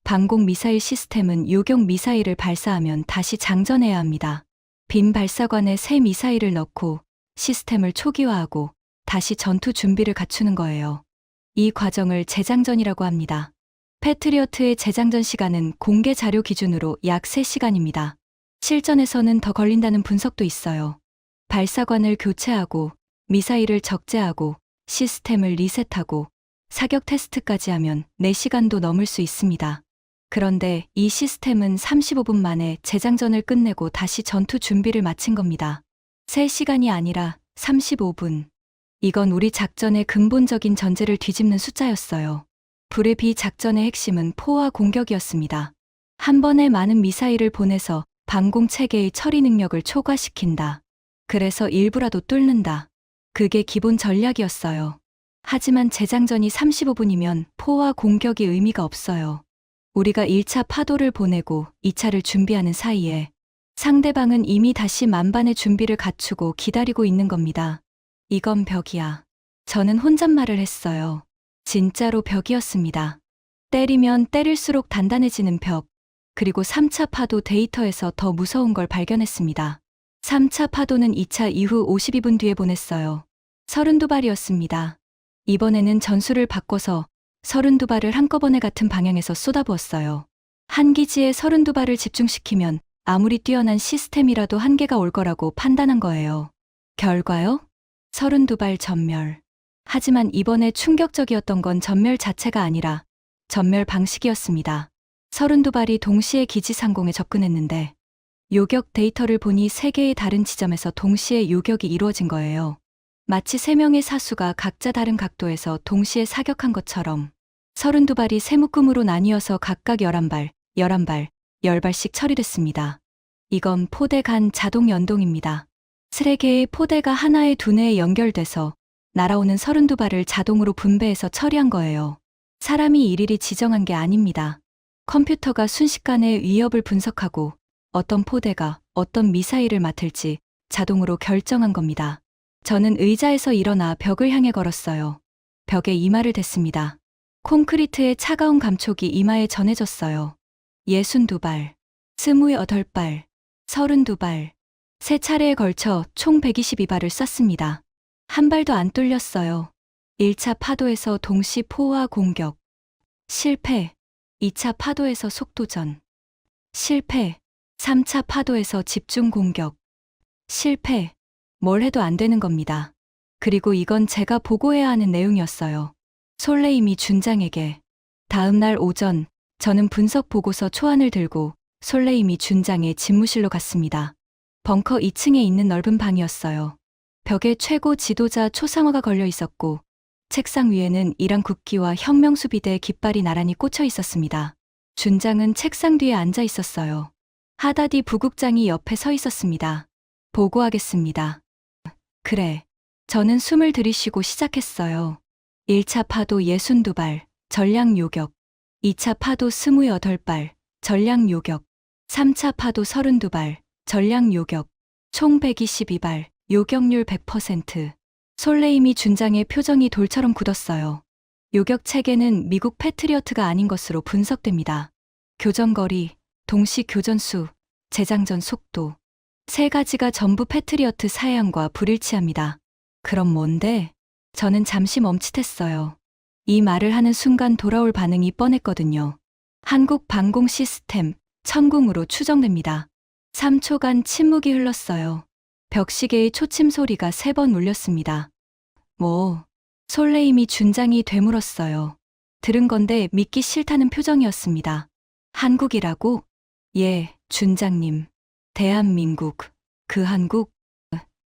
방공 미사일 시스템은 요격 미사일을 발사하면 다시 장전해야 합니다. 빈 발사관에 새 미사일을 넣고 시스템을 초기화하고 다시 전투 준비를 갖추는 거예요. 이 과정을 재장전이라고 합니다. 패트리어트의 재장전 시간은 공개 자료 기준으로 약 3시간입니다. 실전에서는 더 걸린다는 분석도 있어요. 발사관을 교체하고 미사일을 적재하고 시스템을 리셋하고 사격 테스트까지 하면 4시간도 넘을 수 있습니다. 그런데 이 시스템은 35분 만에 재장전을 끝내고 다시 전투 준비를 마친 겁니다. 3시간이 아니라 35분. 이건 우리 작전의 근본적인 전제를 뒤집는 숫자였어요. 불의 비 작전의 핵심은 포화 공격이었습니다. 한 번에 많은 미사일을 보내서 방공 체계의 처리 능력을 초과시킨다. 그래서 일부라도 뚫는다. 그게 기본 전략이었어요. 하지만 재장전이 35분이면 포화 공격이 의미가 없어요. 우리가 1차 파도를 보내고 2차를 준비하는 사이에 상대방은 이미 다시 만반의 준비를 갖추고 기다리고 있는 겁니다. 이건 벽이야. 저는 혼잣말을 했어요. 진짜로 벽이었습니다. 때리면 때릴수록 단단해지는 벽. 그리고 3차 파도 데이터에서 더 무서운 걸 발견했습니다. 3차 파도는 2차 이후 52분 뒤에 보냈어요. 32발이었습니다. 이번에는 전술을 바꿔서 32발을 한꺼번에 같은 방향에서 쏟아부었어요. 한 기지에 32발을 집중시키면 아무리 뛰어난 시스템이라도 한계가 올 거라고 판단한 거예요. 결과요? 32발 전멸. 하지만 이번에 충격적이었던 건 전멸 자체가 아니라 전멸 방식이었습니다. 32발이 동시에 기지 상공에 접근했는데 요격 데이터를 보니 3개의 다른 지점에서 동시에 요격이 이루어진 거예요. 마치 3명의 사수가 각자 다른 각도에서 동시에 사격한 것처럼 32발이 세 묶음으로 나뉘어서 각각 11발, 11발, 10발씩 처리됐습니다. 이건 포대 간 자동 연동입니다. 3개의 포대가 하나의 두뇌에 연결돼서 날아오는 32발을 자동으로 분배해서 처리한 거예요. 사람이 일일이 지정한 게 아닙니다. 컴퓨터가 순식간에 위협을 분석하고 어떤 포대가 어떤 미사일을 맡을지 자동으로 결정한 겁니다. 저는 의자에서 일어나 벽을 향해 걸었어요. 벽에 이마를 댔습니다. 콘크리트의 차가운 감촉이 이마에 전해졌어요. 62발, 28발, 32발, 3차례에 걸쳐 총 122발을 쐈습니다. 한 발도 안 뚫렸어요. 1차 파도에서 동시 포화 공격. 실패. 2차 파도에서 속도전. 실패. 3차 파도에서 집중 공격. 실패. 뭘 해도 안 되는 겁니다. 그리고 이건 제가 보고해야 하는 내용이었어요. 솔레이미 준장에게. 다음 날 오전, 저는 분석 보고서 초안을 들고 솔레이미 준장의 집무실로 갔습니다. 벙커 2층에 있는 넓은 방이었어요. 벽에 최고 지도자 초상화가 걸려 있었고 책상 위에는 이란 국기와 혁명수비대 깃발이 나란히 꽂혀 있었습니다. 준장은 책상 뒤에 앉아 있었어요. 하다디 부국장이 옆에 서 있었습니다. 보고하겠습니다. 그래. 저는 숨을 들이쉬고 시작했어요. 1차 파도 62발, 전량 요격. 2차 파도 28발, 전량 요격. 3차 파도 32발, 전량 요격. 총 122발, 요격률 100%. 솔레이미 준장의 표정이 돌처럼 굳었어요. 요격 체계는 미국 패트리어트가 아닌 것으로 분석됩니다. 교전거리, 동시 교전수, 재장전 속도. 3가지가 전부 패트리어트 사양과 불일치합니다. 그럼 뭔데? 저는 잠시 멈칫했어요. 이 말을 하는 순간 돌아올 반응이 뻔했거든요. 한국 방공 시스템, 천궁으로 추정됩니다. 3초간 침묵이 흘렀어요. 벽시계의 초침 소리가 3번 울렸습니다. 뭐, 솔레이미 준장이 되물었어요. 들은 건데 믿기 싫다는 표정이었습니다. 한국이라고? 예, 준장님. 대한민국. 그 한국?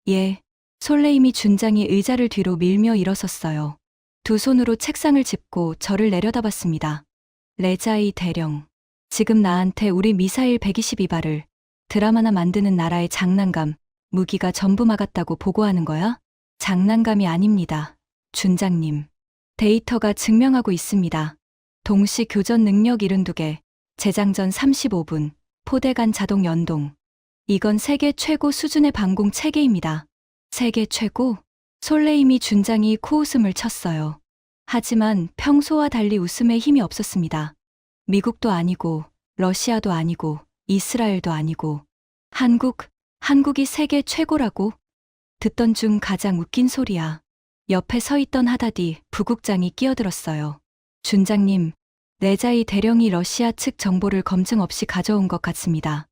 예. 솔레이미 준장이 의자를 뒤로 밀며 일어섰어요. 두 손으로 책상을 짚고 저를 내려다봤습니다. 레자이 대령, 지금 나한테 우리 미사일 122발을 드라마나 만드는 나라의 장난감, 무기가 전부 막았다고 보고하는 거야? 장난감이 아닙니다. 준장님. 데이터가 증명하고 있습니다. 동시 교전 능력 72개, 재장전 35분, 포대 간 자동 연동. 이건 세계 최고 수준의 방공 체계입니다. 세계 최고? 솔레이미 준장이 코웃음을 쳤어요. 하지만 평소와 달리 웃음에 힘이 없었습니다. 미국도 아니고, 러시아도 아니고, 이스라엘도 아니고, 한국이 세계 최고라고? 듣던 중 가장 웃긴 소리야. 옆에 서 있던 하다디 부국장이 끼어들었어요. 준장님, 레자이 대령이 러시아 측 정보를 검증 없이 가져온 것 같습니다.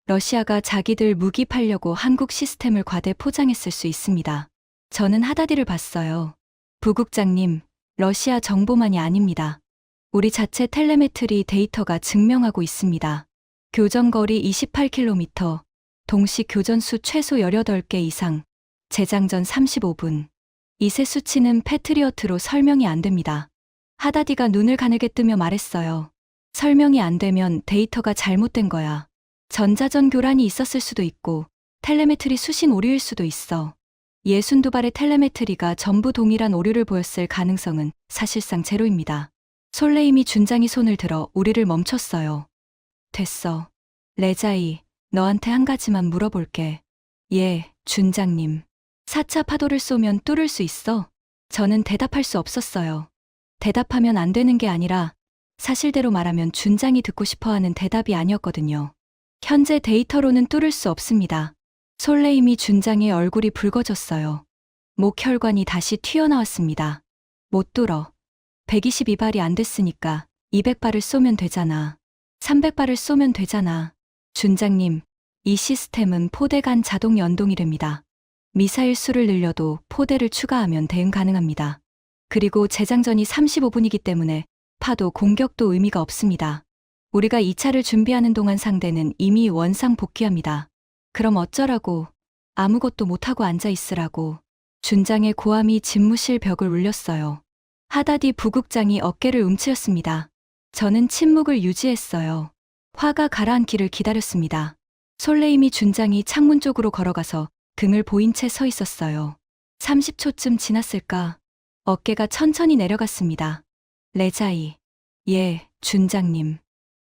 러시아가 자기들 무기 팔려고 한국 시스템을 과대 포장했을 수 있습니다. 저는 하다디를 봤어요. 부국장님, 러시아 정보만이 아닙니다. 우리 자체 텔레메트리 데이터가 증명하고 있습니다. 교전거리 28km, 동시 교전수 최소 18개 이상, 재장전 35분. 이 세 수치는 패트리어트로 설명이 안 됩니다. 하다디가 눈을 가늘게 뜨며 말했어요. 설명이 안 되면 데이터가 잘못된 거야. 전자전 교란이 있었을 수도 있고 텔레메트리 수신 오류일 수도 있어. 62발의 텔레메트리가 전부 동일한 오류를 보였을 가능성은 사실상 제로입니다. 솔레이미 준장이 손을 들어 우리를 멈췄어요. 됐어. 레자이, 너한테 한 가지만 물어볼게. 예, 준장님. 4차 파도를 쏘면 뚫을 수 있어? 저는 대답할 수 없었어요. 대답하면 안 되는 게 아니라 사실대로 말하면 준장이 듣고 싶어하는 대답이 아니었거든요. 현재 데이터로는 뚫을 수 없습니다. 솔레이미 준장의 얼굴이 붉어졌어요. 목혈관이 다시 튀어나왔습니다. 못 뚫어. 122발이 안 됐으니까 200발을 쏘면 되잖아. 300발을 쏘면 되잖아. 준장님, 이 시스템은 포대 간 자동 연동이랍니다. 미사일 수를 늘려도 포대를 추가하면 대응 가능합니다. 그리고 재장전이 35분이기 때문에 파도 공격도 의미가 없습니다. 우리가 2차를 준비하는 동안 상대는 이미 원상 복귀합니다. 그럼 어쩌라고, 아무것도 못하고 앉아 있으라고. 준장의 고함이 집무실 벽을 울렸어요. 하다디 부국장이 어깨를 움츠렸습니다. 저는 침묵을 유지했어요. 화가 가라앉기를 기다렸습니다. 솔레이미 준장이 창문 쪽으로 걸어가서 등을 보인 채 서 있었어요. 30초쯤 지났을까? 어깨가 천천히 내려갔습니다. 레자이. 예, 준장님.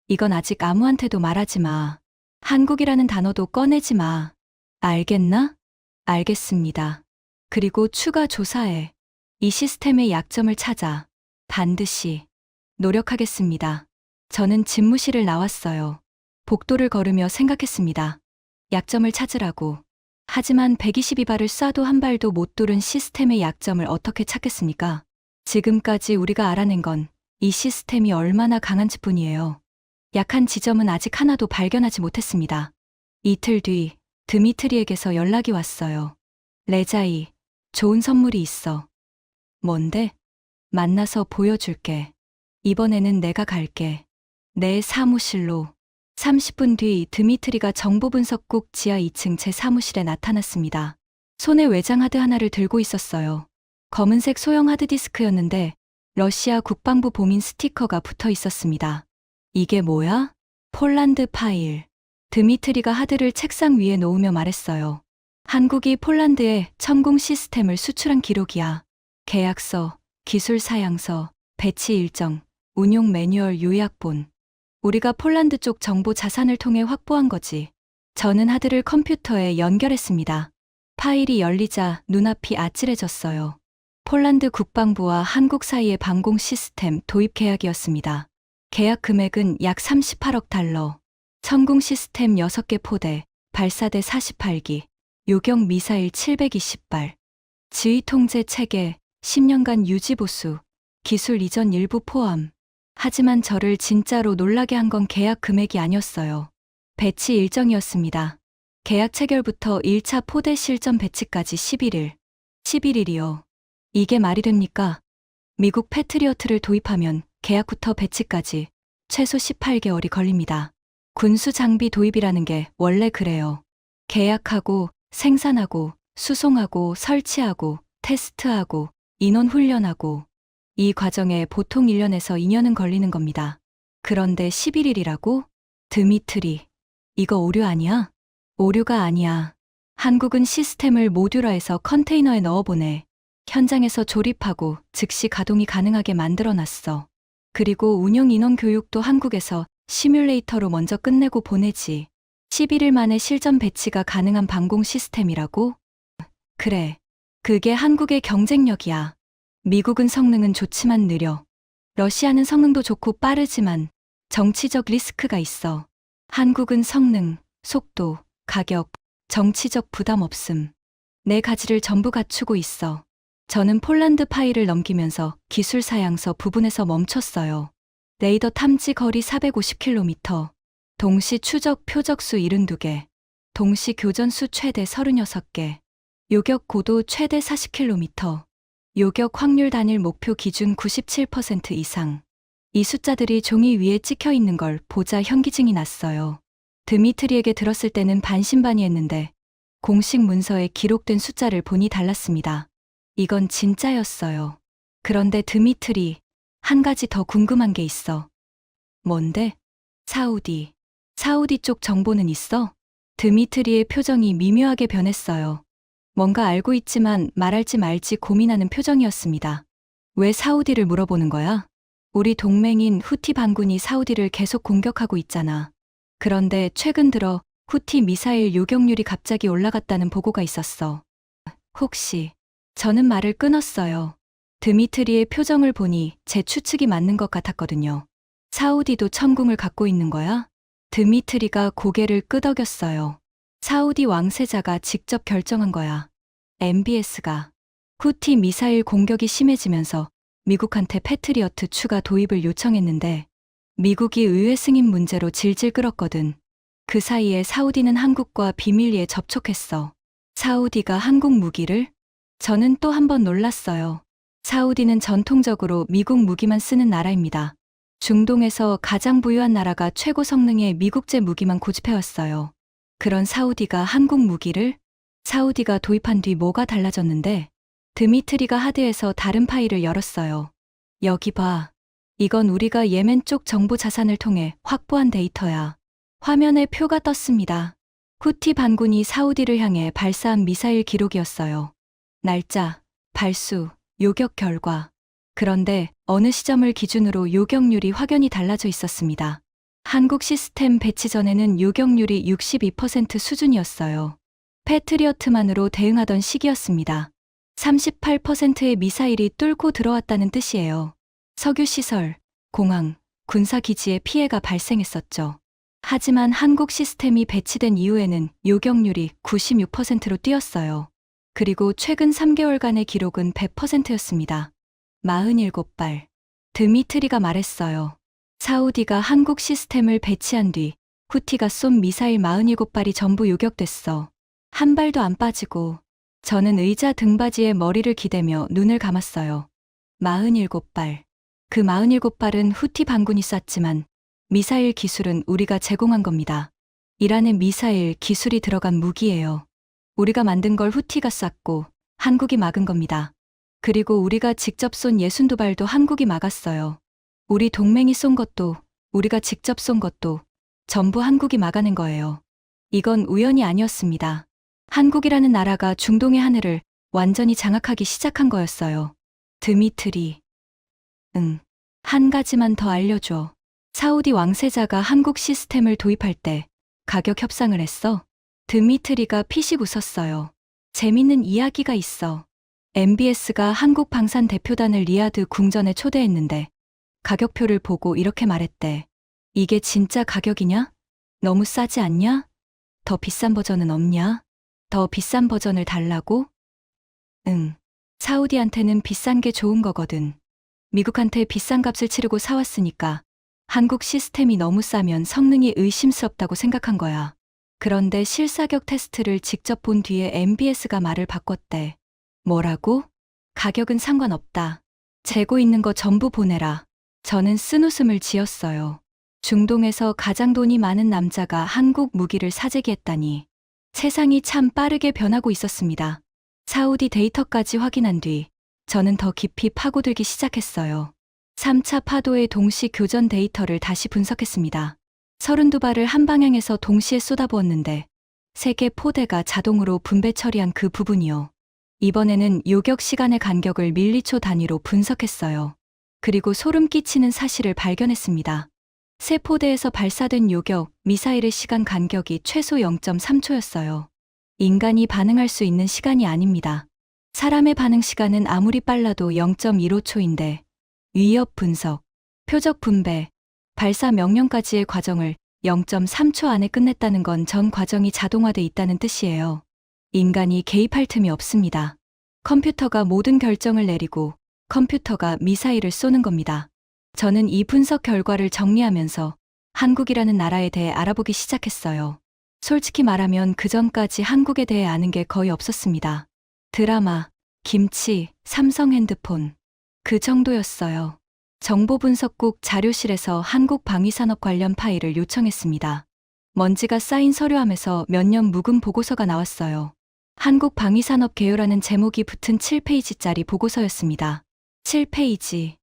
이건 아직 아무한테도 말하지 마. 한국이라는 단어도 꺼내지 마. 알겠나? 알겠습니다. 그리고 추가 조사해. 이 시스템의 약점을 찾아. 반드시. 노력하겠습니다. 저는 집무실을 나왔어요. 복도를 걸으며 생각했습니다. 약점을 찾으라고. 하지만 122발을 쏴도 한 발도 못 뚫은 시스템의 약점을 어떻게 찾겠습니까? 지금까지 우리가 알아낸 건 이 시스템이 얼마나 강한지 뿐이에요. 약한 지점은 아직 하나도 발견하지 못했습니다. 이틀 뒤 드미트리에게서 연락이 왔어요. 레자이, 좋은 선물이 있어. 뭔데? 만나서 보여줄게. 이번에는 내가 갈게. 내 사무실로. 30분 뒤 드미트리가 정보분석국 지하 2층 제 사무실에 나타났습니다. 손에 외장 하드 하나를 들고 있었어요. 검은색 소형 하드디스크였는데 러시아 국방부 봉인 스티커가 붙어 있었습니다. 이게 뭐야? 폴란드 파일. 드미트리가 하드를 책상 위에 놓으며 말했어요. 한국이 폴란드에 첨공 시스템을 수출한 기록이야. 계약서, 기술 사양서, 배치 일정, 운용 매뉴얼 요약본. 우리가 폴란드 쪽 정보 자산을 통해 확보한 거지. 저는 하드를 컴퓨터에 연결했습니다. 파일이 열리자 눈앞이 아찔해졌어요. 폴란드 국방부와 한국 사이의 방공 시스템 도입 계약이었습니다. 계약 금액은 약 38억 달러. 첨공 시스템 6개 포대, 발사대 48기, 요격 미사일 720발, 지휘 통제 체계, 10년간 유지 보수, 기술 이전 일부 포함. 하지만 저를 진짜로 놀라게 한 건 계약 금액이 아니었어요. 배치 일정이었습니다. 계약 체결부터 1차 포대 실전 배치까지 11일. 11일이요. 이게 말이 됩니까? 미국 패트리어트를 도입하면 계약부터 배치까지 최소 18개월이 걸립니다. 군수 장비 도입이라는 게 원래 그래요. 계약하고 생산하고 수송하고 설치하고 테스트하고 인원 훈련하고 이 과정에 보통 1년에서 2년은 걸리는 겁니다. 그런데 11일이라고? 드미트리, 이거 오류 아니야? 오류가 아니야. 한국은 시스템을 모듈화해서 컨테이너에 넣어보내. 현장에서 조립하고 즉시 가동이 가능하게 만들어놨어. 그리고 운영 인원 교육도 한국에서 시뮬레이터로 먼저 끝내고 보내지. 11일 만에 실전 배치가 가능한 방공 시스템이라고? 그래. 그게 한국의 경쟁력이야. 미국은 성능은 좋지만 느려. 러시아는 성능도 좋고 빠르지만 정치적 리스크가 있어. 한국은 성능, 속도, 가격, 정치적 부담 없음. 네 가지를 전부 갖추고 있어. 저는 폴란드 파일을 넘기면서 기술 사양서 부분에서 멈췄어요. 레이더 탐지 거리 450km, 동시 추적 표적수 72개, 동시 교전수 최대 36개, 요격 고도 최대 40km, 요격 확률 단일 목표 기준 97% 이상. 이 숫자들이 종이 위에 찍혀 있는 걸 보자 현기증이 났어요. 드미트리에게 들었을 때는 반신반의했는데 공식 문서에 기록된 숫자를 보니 달랐습니다. 이건 진짜였어요. 그런데 드미트리, 한 가지 더 궁금한 게 있어. 뭔데? 사우디. 사우디 쪽 정보는 있어? 드미트리의 표정이 미묘하게 변했어요. 뭔가 알고 있지만 말할지 말지 고민하는 표정이었습니다. 왜 사우디를 물어보는 거야? 우리 동맹인 후티 반군이 사우디를 계속 공격하고 있잖아. 그런데 최근 들어 후티 미사일 요격률이 갑자기 올라갔다는 보고가 있었어. 혹시, 저는 말을 끊었어요. 드미트리의 표정을 보니 제 추측이 맞는 것 같았거든요. 사우디도 천궁을 갖고 있는 거야? 드미트리가 고개를 끄덕였어요. 사우디 왕세자가 직접 결정한 거야. MBS가. 후티 미사일 공격이 심해지면서 미국한테 패트리어트 추가 도입을 요청했는데 미국이 의회 승인 문제로 질질 끌었거든. 그 사이에 사우디는 한국과 비밀리에 접촉했어. 사우디가 한국 무기를? 저는 또 한 번 놀랐어요. 사우디는 전통적으로 미국 무기만 쓰는 나라입니다. 중동에서 가장 부유한 나라가 최고 성능의 미국제 무기만 고집해왔어요. 그런 사우디가 한국 무기를? 사우디가 도입한 뒤 뭐가 달라졌는데? 드미트리가 하드에서 다른 파일을 열었어요. 여기 봐. 이건 우리가 예멘 쪽 정보 자산을 통해 확보한 데이터야. 화면에 표가 떴습니다. 후티 반군이 사우디를 향해 발사한 미사일 기록이었어요. 날짜, 발수, 요격 결과. 그런데 어느 시점을 기준으로 요격률이 확연히 달라져 있었습니다. 한국 시스템 배치 전에는 요격률이 62% 수준이었어요. 패트리어트만으로 대응하던 시기였습니다. 38%의 미사일이 뚫고 들어왔다는 뜻이에요. 석유시설, 공항, 군사기지에 피해가 발생했었죠. 하지만 한국 시스템이 배치된 이후에는 요격률이 96%로 뛰었어요. 그리고 최근 3개월간의 기록은 100%였습니다. 47발. 드미트리가 말했어요. 사우디가 한국 시스템을 배치한 뒤 후티가 쏜 미사일 47발이 전부 요격됐어. 한 발도 안 빠지고. 저는 의자 등받이에 머리를 기대며 눈을 감았어요. 47발. 그 47발은 후티 반군이 쐈지만 미사일 기술은 우리가 제공한 겁니다. 이란의 미사일 기술이 들어간 무기예요. 우리가 만든 걸 후티가 쐈고 한국이 막은 겁니다. 그리고 우리가 직접 쏜 62발도 한국이 막았어요. 우리 동맹이 쏜 것도 우리가 직접 쏜 것도 전부 한국이 막아낸 거예요. 이건 우연이 아니었습니다. 한국이라는 나라가 중동의 하늘을 완전히 장악하기 시작한 거였어요. 드미트리. 한 가지만 더 알려줘. 사우디 왕세자가 한국 시스템을 도입할 때 가격 협상을 했어? 드미트리가 피식 웃었어요. 재밌는 이야기가 있어. MBS가 한국 방산 대표단을 리야드 궁전에 초대했는데 가격표를 보고 이렇게 말했대. 이게 진짜 가격이냐? 너무 싸지 않냐? 더 비싼 버전은 없냐? 더 비싼 버전을 달라고? 응. 사우디한테는 비싼 게 좋은 거거든. 미국한테 비싼 값을 치르고 사왔으니까 한국 시스템이 너무 싸면 성능이 의심스럽다고 생각한 거야. 그런데 실사격 테스트를 직접 본 뒤에 MBS가 말을 바꿨대. 뭐라고? 가격은 상관없다. 재고 있는 거 전부 보내라. 저는 쓴웃음을 지었어요. 중동에서 가장 돈이 많은 남자가 한국 무기를 사재기했다니. 세상이 참 빠르게 변하고 있었습니다. 사우디 데이터까지 확인한 뒤 저는 더 깊이 파고들기 시작했어요. 3차 파도의 동시 교전 데이터를 다시 분석했습니다. 32발을 한 방향에서 동시에 쏟아부었는데 3개 포대가 자동으로 분배 처리한 그 부분이요. 이번에는 요격 시간의 간격을 밀리초 단위로 분석했어요. 그리고 소름 끼치는 사실을 발견했습니다. 세 포대에서 발사된 요격, 미사일의 시간 간격이 최소 0.3초였어요. 인간이 반응할 수 있는 시간이 아닙니다. 사람의 반응 시간은 아무리 빨라도 0.15초인데 위협 분석, 표적 분배, 발사 명령까지의 과정을 0.3초 안에 끝냈다는 건 전 과정이 자동화돼 있다는 뜻이에요. 인간이 개입할 틈이 없습니다. 컴퓨터가 모든 결정을 내리고 컴퓨터가 미사일을 쏘는 겁니다. 저는 이 분석 결과를 정리하면서 한국이라는 나라에 대해 알아보기 시작했어요. 솔직히 말하면 그 전까지 한국에 대해 아는 게 거의 없었습니다. 드라마, 김치, 삼성 핸드폰. 그 정도였어요. 정보분석국 자료실에서 한국방위산업 관련 파일을 요청했습니다. 먼지가 쌓인 서류함에서 몇 년 묵은 보고서가 나왔어요. 한국방위산업 개요라는 제목이 붙은 7페이지짜리 보고서였습니다. 7페이지.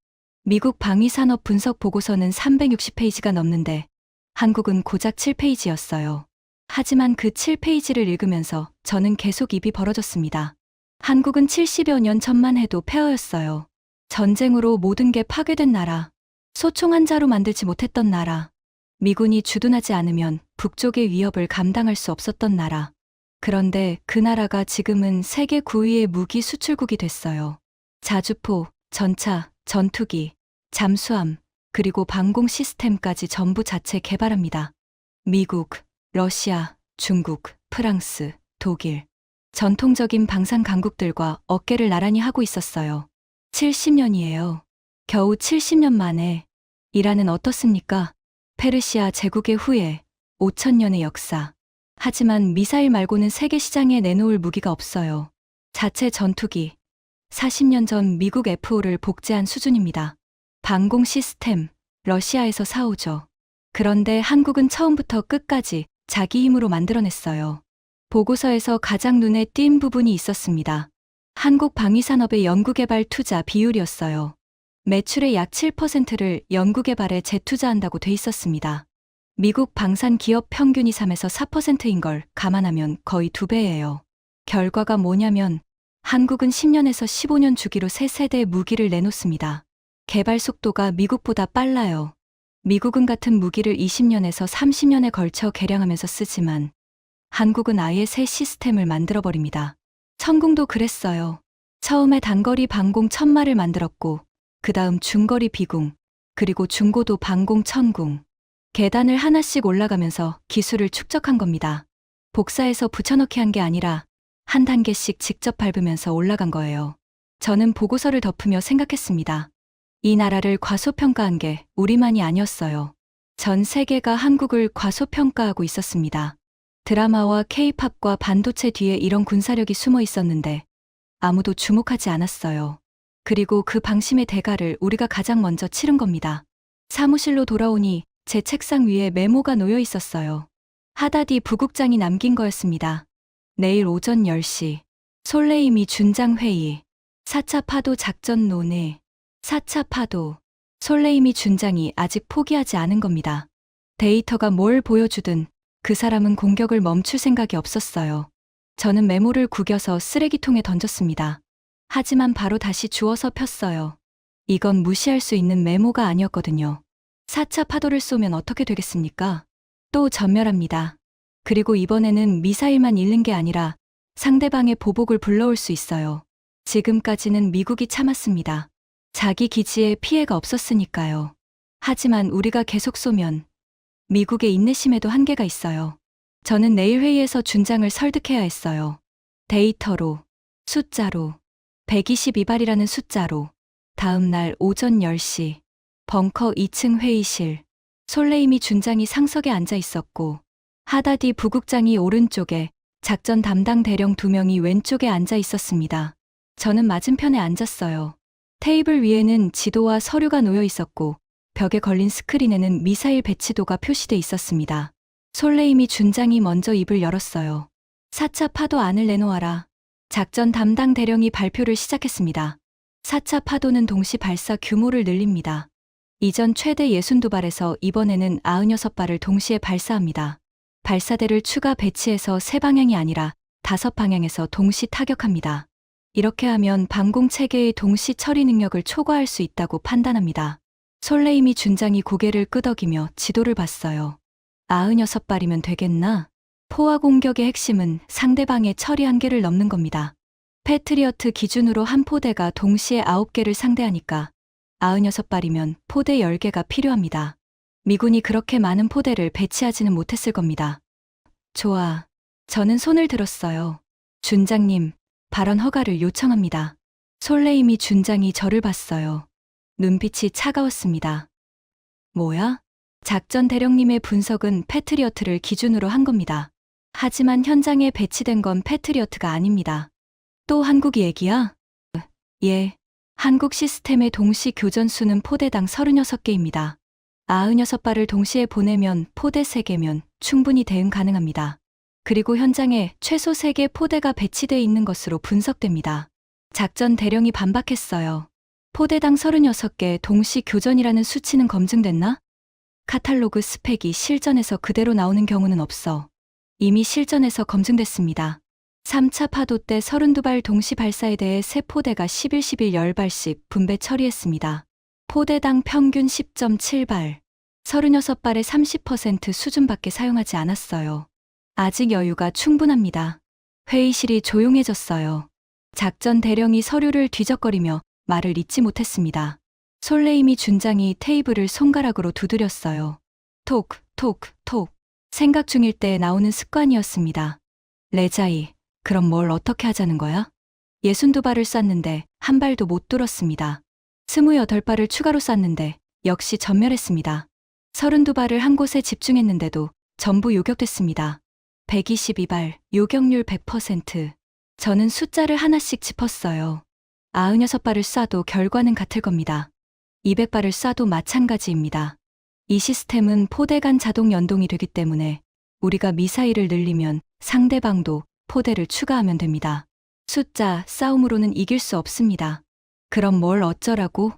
미국 방위산업 분석 보고서는 360페이지가 넘는데 한국은 고작 7페이지였어요. 하지만 그 7페이지를 읽으면서 저는 계속 입이 벌어졌습니다. 한국은 70여 년 전만 해도 폐허였어요. 전쟁으로 모든 게 파괴된 나라, 소총 한 자루 만들지 못했던 나라, 미군이 주둔하지 않으면 북쪽의 위협을 감당할 수 없었던 나라. 그런데 그 나라가 지금은 세계 9위의 무기 수출국이 됐어요. 자주포, 전차, 전투기, 잠수함, 그리고 방공 시스템까지 전부 자체 개발합니다. 미국, 러시아, 중국, 프랑스, 독일. 전통적인 방산 강국들과 어깨를 나란히 하고 있었어요. 70년이에요. 겨우 70년 만에. 이란은 어떻습니까? 페르시아 제국의 후예, 5,000년의 역사. 하지만 미사일 말고는 세계 시장에 내놓을 무기가 없어요. 자체 전투기. 40년 전 미국 F-5를 복제한 수준입니다. 방공 시스템, 러시아에서 사오죠. 그런데 한국은 처음부터 끝까지 자기 힘으로 만들어냈어요. 보고서에서 가장 눈에 띈 부분이 있었습니다. 한국 방위산업의 연구개발 투자 비율이었어요. 매출의 약 7%를 연구개발에 재투자한다고 돼 있었습니다. 미국 방산 기업 평균이 3에서 4%인 걸 감안하면 거의 2배예요. 결과가 뭐냐면 한국은 10년에서 15년 주기로 새 세대의 무기를 내놓습니다. 개발 속도가 미국보다 빨라요. 미국은 같은 무기를 20년에서 30년에 걸쳐 개량하면서 쓰지만 한국은 아예 새 시스템을 만들어버립니다. 천궁도 그랬어요. 처음에 단거리 방공 천마를 만들었고 그 다음 중거리 비궁, 그리고 중고도 방공 천궁. 계단을 하나씩 올라가면서 기술을 축적한 겁니다. 복사해서 붙여넣기 한 게 아니라 한 단계씩 직접 밟으면서 올라간 거예요. 저는 보고서를 덮으며 생각했습니다. 이 나라를 과소평가한 게 우리만이 아니었어요. 전 세계가 한국을 과소평가하고 있었습니다. 드라마와 K-팝과 반도체 뒤에 이런 군사력이 숨어 있었는데 아무도 주목하지 않았어요. 그리고 그 방심의 대가를 우리가 가장 먼저 치른 겁니다. 사무실로 돌아오니 제 책상 위에 메모가 놓여 있었어요. 하다디 부국장이 남긴 거였습니다. 내일 오전 10시 솔레이미 준장 회의. 4차 파도 작전 논의. 4차 파도. 솔레이미 준장이 아직 포기하지 않은 겁니다. 데이터가 뭘 보여주든 그 사람은 공격을 멈출 생각이 없었어요. 저는 메모를 구겨서 쓰레기통에 던졌습니다. 하지만 바로 다시 주워서 폈어요. 이건 무시할 수 있는 메모가 아니었거든요. 4차 파도를 쏘면 어떻게 되겠습니까? 또 전멸합니다. 그리고 이번에는 미사일만 잃는 게 아니라 상대방의 보복을 불러올 수 있어요. 지금까지는 미국이 참았습니다. 자기 기지에 피해가 없었으니까요. 하지만 우리가 계속 쏘면 미국의 인내심에도 한계가 있어요. 저는 내일 회의에서 준장을 설득해야 했어요. 데이터로, 숫자로, 122발이라는 숫자로. 다음 날 오전 10시, 벙커 2층 회의실. 솔레이미 준장이 상석에 앉아 있었고, 하다디 부국장이 오른쪽에, 작전 담당 대령 2명이 왼쪽에 앉아 있었습니다. 저는 맞은편에 앉았어요. 테이블 위에는 지도와 서류가 놓여 있었고, 벽에 걸린 스크린에는 미사일 배치도가 표시돼 있었습니다. 솔레이미 준장이 먼저 입을 열었어요. 4차 파도 안을 내놓아라. 작전 담당 대령이 발표를 시작했습니다. 4차 파도는 동시 발사 규모를 늘립니다. 이전 최대 62발에서 이번에는 96발을 동시에 발사합니다. 발사대를 추가 배치해서 3방향이 아니라 5방향에서 동시 타격합니다. 이렇게 하면 방공 체계의 동시 처리 능력을 초과할 수 있다고 판단합니다. 솔레이미 준장이 고개를 끄덕이며 지도를 봤어요. 96발이면 되겠나? 포화 공격의 핵심은 상대방의 처리 한계를 넘는 겁니다. 패트리어트 기준으로 한 포대가 동시에 9개를 상대하니까 96발이면 포대 10개가 필요합니다. 미군이 그렇게 많은 포대를 배치하지는 못했을 겁니다. 좋아. 저는 손을 들었어요. 준장님, 발언 허가를 요청합니다. 솔레이미 준장이 저를 봤어요. 눈빛이 차가웠습니다. 뭐야? 작전 대령님의 분석은 패트리어트를 기준으로 한 겁니다. 하지만 현장에 배치된 건 패트리어트가 아닙니다. 또 한국 얘기야? 예. 한국 시스템의 동시 교전 수는 포대당 36개입니다. 96발을 동시에 보내면 포대 3개면 충분히 대응 가능합니다. 그리고 현장에 최소 3개 포대가 배치돼 있는 것으로 분석됩니다. 작전 대령이 반박했어요. 포대당 36개 동시 교전이라는 수치는 검증됐나? 카탈로그 스펙이 실전에서 그대로 나오는 경우는 없어. 이미 실전에서 검증됐습니다. 3차 파도 때 32발 동시 발사에 대해 세 포대가 11, 10발씩 분배 처리했습니다. 포대당 평균 10.7발, 36발의 30% 수준밖에 사용하지 않았어요. 아직 여유가 충분합니다. 회의실이 조용해졌어요. 작전 대령이 서류를 뒤적거리며 말을 잇지 못했습니다. 솔레이미 준장이 테이블을 손가락으로 두드렸어요. 톡, 톡, 톡. 생각 중일 때 나오는 습관이었습니다. 레자이, 그럼 뭘 어떻게 하자는 거야? 62발을 쐈는데 한 발도 못 뚫었습니다. 28발을 추가로 쐈는데 역시 전멸했습니다. 32발을 한 곳에 집중했는데도 전부 요격됐습니다. 122발, 요격률 100%. 저는 숫자를 하나씩 짚었어요. 96발을 쏴도 결과는 같을 겁니다. 200발을 쏴도 마찬가지입니다. 이 시스템은 포대 간 자동 연동이 되기 때문에 우리가 미사일을 늘리면 상대방도 포대를 추가하면 됩니다. 숫자 싸움으로는 이길 수 없습니다. 그럼 뭘 어쩌라고?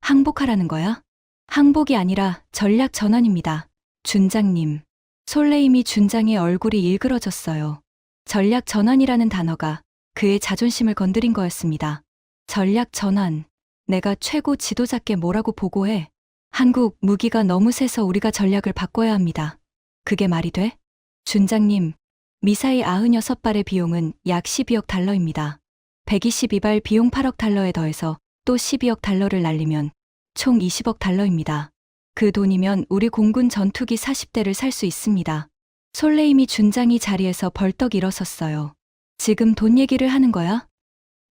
항복하라는 거야? 항복이 아니라 전략 전환입니다. 준장님. 솔레이미 준장의 얼굴이 일그러졌어요. 전략 전환이라는 단어가 그의 자존심을 건드린 거였습니다. 전략 전환. 내가 최고 지도자께 뭐라고 보고해? 한국 무기가 너무 세서 우리가 전략을 바꿔야 합니다. 그게 말이 돼? 준장님, 미사일 96발의 비용은 약 12억 달러입니다. 122발 비용 8억 달러에 더해서 또 12억 달러를 날리면 총 20억 달러입니다. 그 돈이면 우리 공군 전투기 40대를 살 수 있습니다. 솔레이미 준장이 자리에서 벌떡 일어섰어요. 지금 돈 얘기를 하는 거야?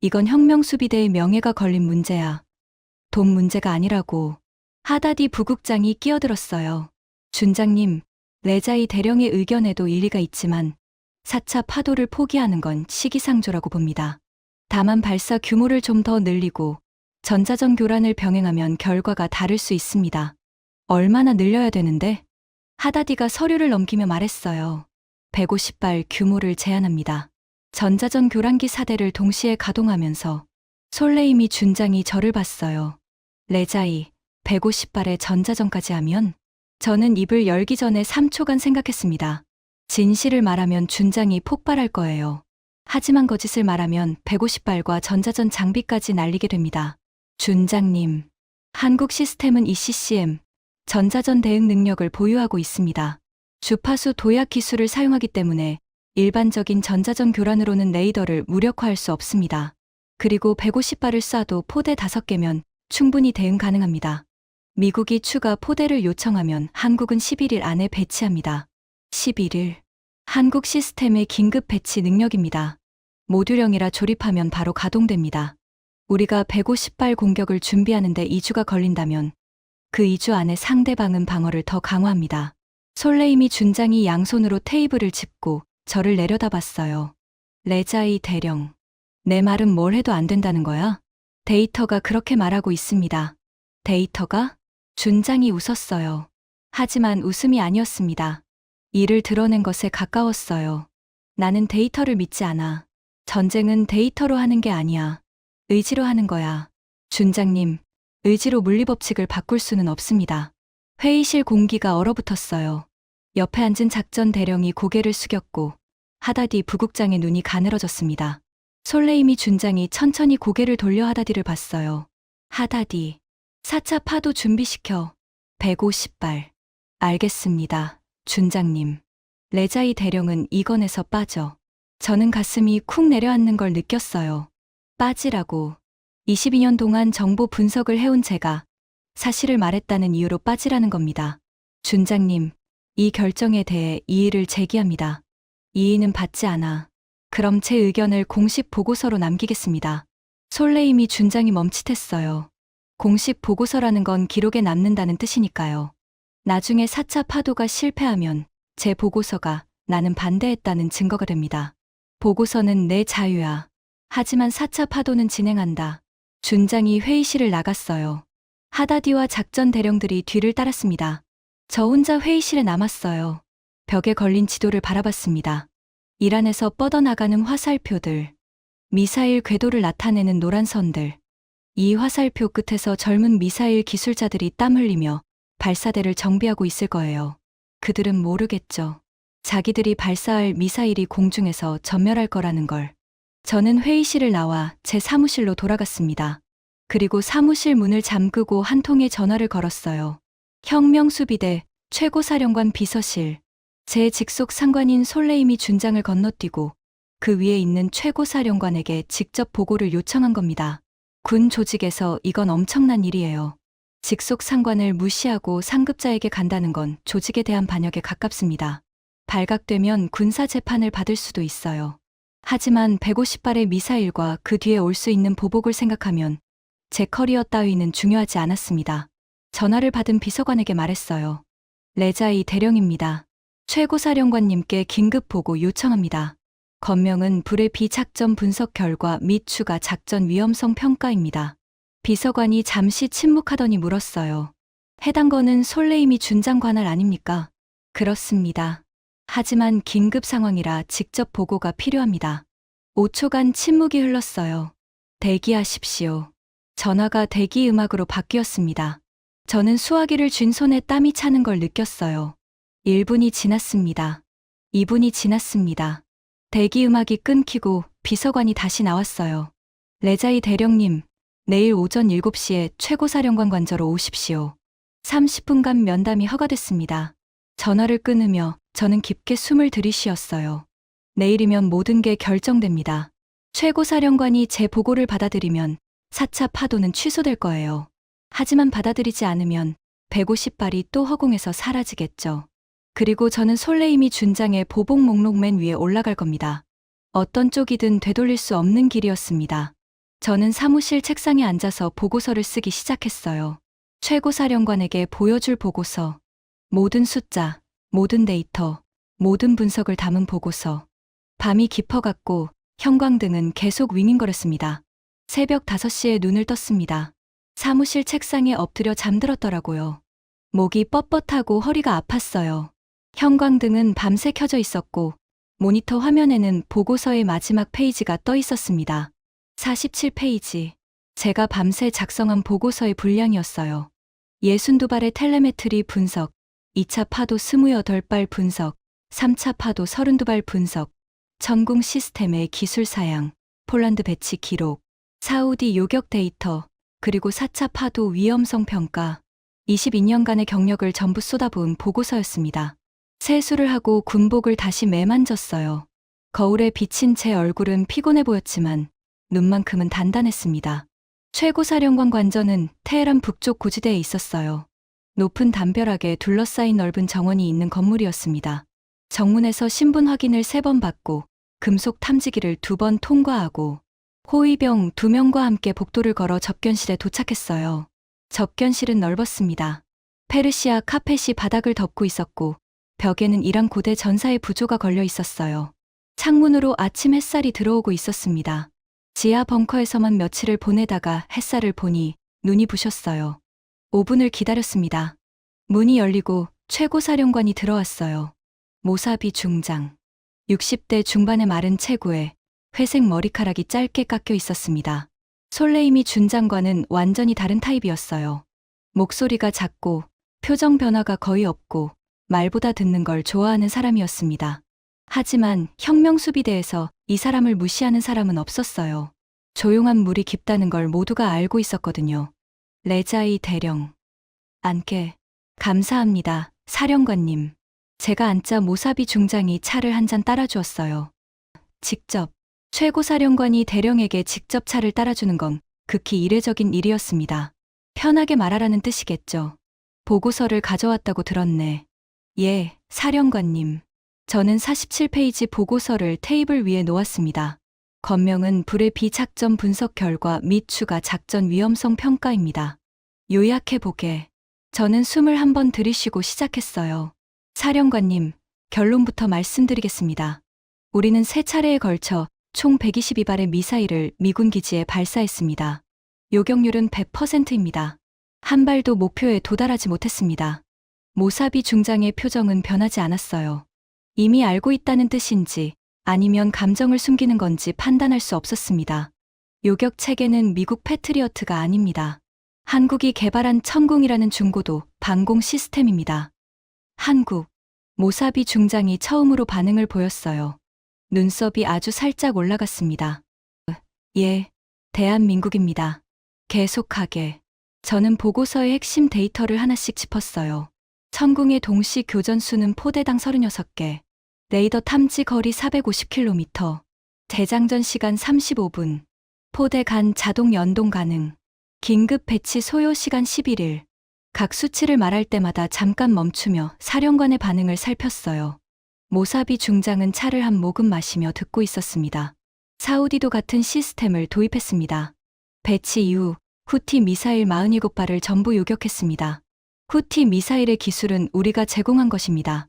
이건 혁명수비대의 명예가 걸린 문제야. 돈 문제가 아니라고. 하다디 부국장이 끼어들었어요. 준장님, 레자이 대령의 의견에도 일리가 있지만 4차 파도를 포기하는 건 시기상조라고 봅니다. 다만 발사 규모를 좀 더 늘리고 전자전 교란을 병행하면 결과가 다를 수 있습니다. 얼마나 늘려야 되는데? 하다디가 서류를 넘기며 말했어요. 150발 규모를 제한합니다. 전자전 교란기 4대를 동시에 가동하면서 솔레이미 준장이 저를 봤어요. 레자이, 150발의 전자전까지 하면? 저는 입을 열기 전에 3초간 생각했습니다. 진실을 말하면 준장이 폭발할 거예요. 하지만 거짓을 말하면 150발과 전자전 장비까지 날리게 됩니다. 준장님, 한국 시스템은 ECCM, 전자전 대응 능력을 보유하고 있습니다. 주파수 도약 기술을 사용하기 때문에 일반적인 전자전 교란으로는 레이더를 무력화할 수 없습니다. 그리고 150발을 쏴도 포대 5개면 충분히 대응 가능합니다. 미국이 추가 포대를 요청하면 한국은 11일 안에 배치합니다. 11일. 한국 시스템의 긴급 배치 능력입니다. 모듈형이라 조립하면 바로 가동됩니다. 우리가 150발 공격을 준비하는데 2주가 걸린다면 그 2주 안에 상대방은 방어를 더 강화합니다. 솔레이미 준장이 양손으로 테이블을 짚고 저를 내려다봤어요. 레자이 대령. 내 말은 뭘 해도 안 된다는 거야? 데이터가 그렇게 말하고 있습니다. 데이터가? 준장이 웃었어요. 하지만 웃음이 아니었습니다. 이를 드러낸 것에 가까웠어요. 나는 데이터를 믿지 않아. 전쟁은 데이터로 하는 게 아니야. 의지로 하는 거야. 준장님, 의지로 물리법칙을 바꿀 수는 없습니다. 회의실 공기가 얼어붙었어요. 옆에 앉은 작전 대령이 고개를 숙였고 하다디 부국장의 눈이 가늘어졌습니다. 솔레이미 준장이 천천히 고개를 돌려 하다디를 봤어요. 하다디, 4차 파도 준비시켜. 150발. 알겠습니다, 준장님. 레자이 대령은 이건에서 빠져. 저는 가슴이 쿵 내려앉는 걸 느꼈어요. 빠지라고. 22년 동안 정보 분석을 해온 제가 사실을 말했다는 이유로 빠지라는 겁니다. 준장님, 이 결정에 대해 이의를 제기합니다. 이의는 받지 않아. 그럼 제 의견을 공식 보고서로 남기겠습니다. 솔레이미 준장이 멈칫했어요. 공식 보고서라는 건 기록에 남는다는 뜻이니까요. 나중에 4차 파도가 실패하면 제 보고서가 나는 반대했다는 증거가 됩니다. 보고서는 내 자유야. 하지만 4차 파도는 진행한다. 준장이 회의실을 나갔어요. 하다디와 작전 대령들이 뒤를 따랐습니다. 저 혼자 회의실에 남았어요. 벽에 걸린 지도를 바라봤습니다. 이란에서 뻗어나가는 화살표들, 미사일 궤도를 나타내는 노란 선들. 이 화살표 끝에서 젊은 미사일 기술자들이 땀 흘리며 발사대를 정비하고 있을 거예요. 그들은 모르겠죠. 자기들이 발사할 미사일이 공중에서 전멸할 거라는 걸. 저는 회의실을 나와 제 사무실로 돌아갔습니다. 그리고 사무실 문을 잠그고 한 통의 전화를 걸었어요. 혁명수비대 최고사령관 비서실. 제 직속 상관인 솔레이미 준장을 건너뛰고 그 위에 있는 최고사령관에게 직접 보고를 요청한 겁니다. 군 조직에서 이건 엄청난 일이에요. 직속 상관을 무시하고 상급자에게 간다는 건 조직에 대한 반역에 가깝습니다. 발각되면 군사 재판을 받을 수도 있어요. 하지만 150발의 미사일과 그 뒤에 올 수 있는 보복을 생각하면 제 커리어 따위는 중요하지 않았습니다. 전화를 받은 비서관에게 말했어요. 레자이 대령입니다. 최고사령관님께 긴급 보고 요청합니다. 건명은 불의 비작전 분석 결과 및 추가 작전 위험성 평가입니다. 비서관이 잠시 침묵하더니 물었어요. 해당 건은 솔레이미 준장 관할 아닙니까? 그렇습니다. 하지만 긴급 상황이라 직접 보고가 필요합니다. 5초간 침묵이 흘렀어요. 대기하십시오. 전화가 대기 음악으로 바뀌었습니다. 저는 수화기를 쥔 손에 땀이 차는 걸 느꼈어요. 1분이 지났습니다. 2분이 지났습니다. 대기 음악이 끊기고 비서관이 다시 나왔어요. 레자이 대령님, 내일 오전 7시에 최고사령관 관저로 오십시오. 30분간 면담이 허가됐습니다. 전화를 끊으며 저는 깊게 숨을 들이쉬었어요. 내일이면 모든 게 결정됩니다. 최고사령관이 제 보고를 받아들이면 4차 파도는 취소될 거예요. 하지만 받아들이지 않으면 150발이 또 허공에서 사라지겠죠. 그리고 저는 솔레이미 준장의 보복 목록 맨 위에 올라갈 겁니다. 어떤 쪽이든 되돌릴 수 없는 길이었습니다. 저는 사무실 책상에 앉아서 보고서를 쓰기 시작했어요. 최고사령관에게 보여줄 보고서. 모든 숫자, 모든 데이터, 모든 분석을 담은 보고서. 밤이 깊어갔고 형광등은 계속 윙윙거렸습니다. 새벽 5시에 눈을 떴습니다. 사무실 책상에 엎드려 잠들었더라고요. 목이 뻣뻣하고 허리가 아팠어요. 형광등은 밤새 켜져 있었고 모니터 화면에는 보고서의 마지막 페이지가 떠 있었습니다. 47페이지. 제가 밤새 작성한 보고서의 분량이었어요. 62발의 텔레메트리 분석, 2차 파도 28발 분석, 3차 파도 32발 분석, 전공 시스템의 기술 사양, 폴란드 배치 기록, 사우디 요격 데이터, 그리고 4차 파도 위험성 평가. 22년간의 경력을 전부 쏟아부은 보고서였습니다. 세수를 하고 군복을 다시 매만졌어요. 거울에 비친 제 얼굴은 피곤해 보였지만 눈만큼은 단단했습니다. 최고사령관 관저는 테헤란 북쪽 고지대에 있었어요. 높은 담벼락에 둘러싸인 넓은 정원이 있는 건물이었습니다. 정문에서 신분 확인을 3번 받고 금속 탐지기를 2번 통과하고 호위병 2명과 함께 복도를 걸어 접견실에 도착했어요. 접견실은 넓었습니다. 페르시아 카펫이 바닥을 덮고 있었고 벽에는 이란 고대 전사의 부조가 걸려 있었어요. 창문으로 아침 햇살이 들어오고 있었습니다. 지하 벙커에서만 며칠을 보내다가 햇살을 보니 눈이 부셨어요. 5분을 기다렸습니다. 문이 열리고 최고사령관이 들어왔어요. 모사비 중장. 60대 중반의 마른 체구에 회색 머리카락이 짧게 깎여 있었습니다. 솔레이미 준장과는 완전히 다른 타입이었어요. 목소리가 작고 표정 변화가 거의 없고 말보다 듣는 걸 좋아하는 사람이었습니다. 하지만 혁명수비대에서 이 사람을 무시하는 사람은 없었어요. 조용한 물이 깊다는 걸 모두가 알고 있었거든요. 레자이 대령. 안께 감사합니다, 사령관님. 제가 앉자 모사비 중장이 차를 한 잔 따라주었어요. 직접 최고사령관이 대령에게 직접 차를 따라주는 건 극히 이례적인 일이었습니다. 편하게 말하라는 뜻이겠죠. 보고서를 가져왔다고 들었네. 예, 사령관님. 저는 47페이지 보고서를 테이블 위에 놓았습니다. 겉명은 불의 비작전 분석 결과 및 추가 작전 위험성 평가입니다. 요약해보게. 저는 숨을 한번 들이쉬고 시작했어요. 사령관님, 결론부터 말씀드리겠습니다. 우리는 3차례에 걸쳐 총 122발의 미사일을 미군 기지에 발사했습니다. 요격률은 100%입니다. 한 발도 목표에 도달하지 못했습니다. 모사비 중장의 표정은 변하지 않았어요. 이미 알고 있다는 뜻인지 아니면 감정을 숨기는 건지 판단할 수 없었습니다. 요격 체계는 미국 패트리어트가 아닙니다. 한국이 개발한 천궁이라는 중고도 방공 시스템입니다. 한국. 모사비 중장이 처음으로 반응을 보였어요. 눈썹이 아주 살짝 올라갔습니다. 예, 대한민국입니다. 계속하게. 저는 보고서의 핵심 데이터를 하나씩 짚었어요. 천궁의 동시 교전 수는 포대당 36개, 레이더 탐지 거리 450km, 재장전 시간 35분, 포대 간 자동 연동 가능, 긴급 배치 소요 시간 11일. 각 수치를 말할 때마다 잠깐 멈추며 사령관의 반응을 살폈어요. 모사비 중장은 차를 한 모금 마시며 듣고 있었습니다. 사우디도 같은 시스템을 도입했습니다. 배치 이후 후티 미사일 47발을 전부 요격했습니다. 후티 미사일의 기술은 우리가 제공한 것입니다.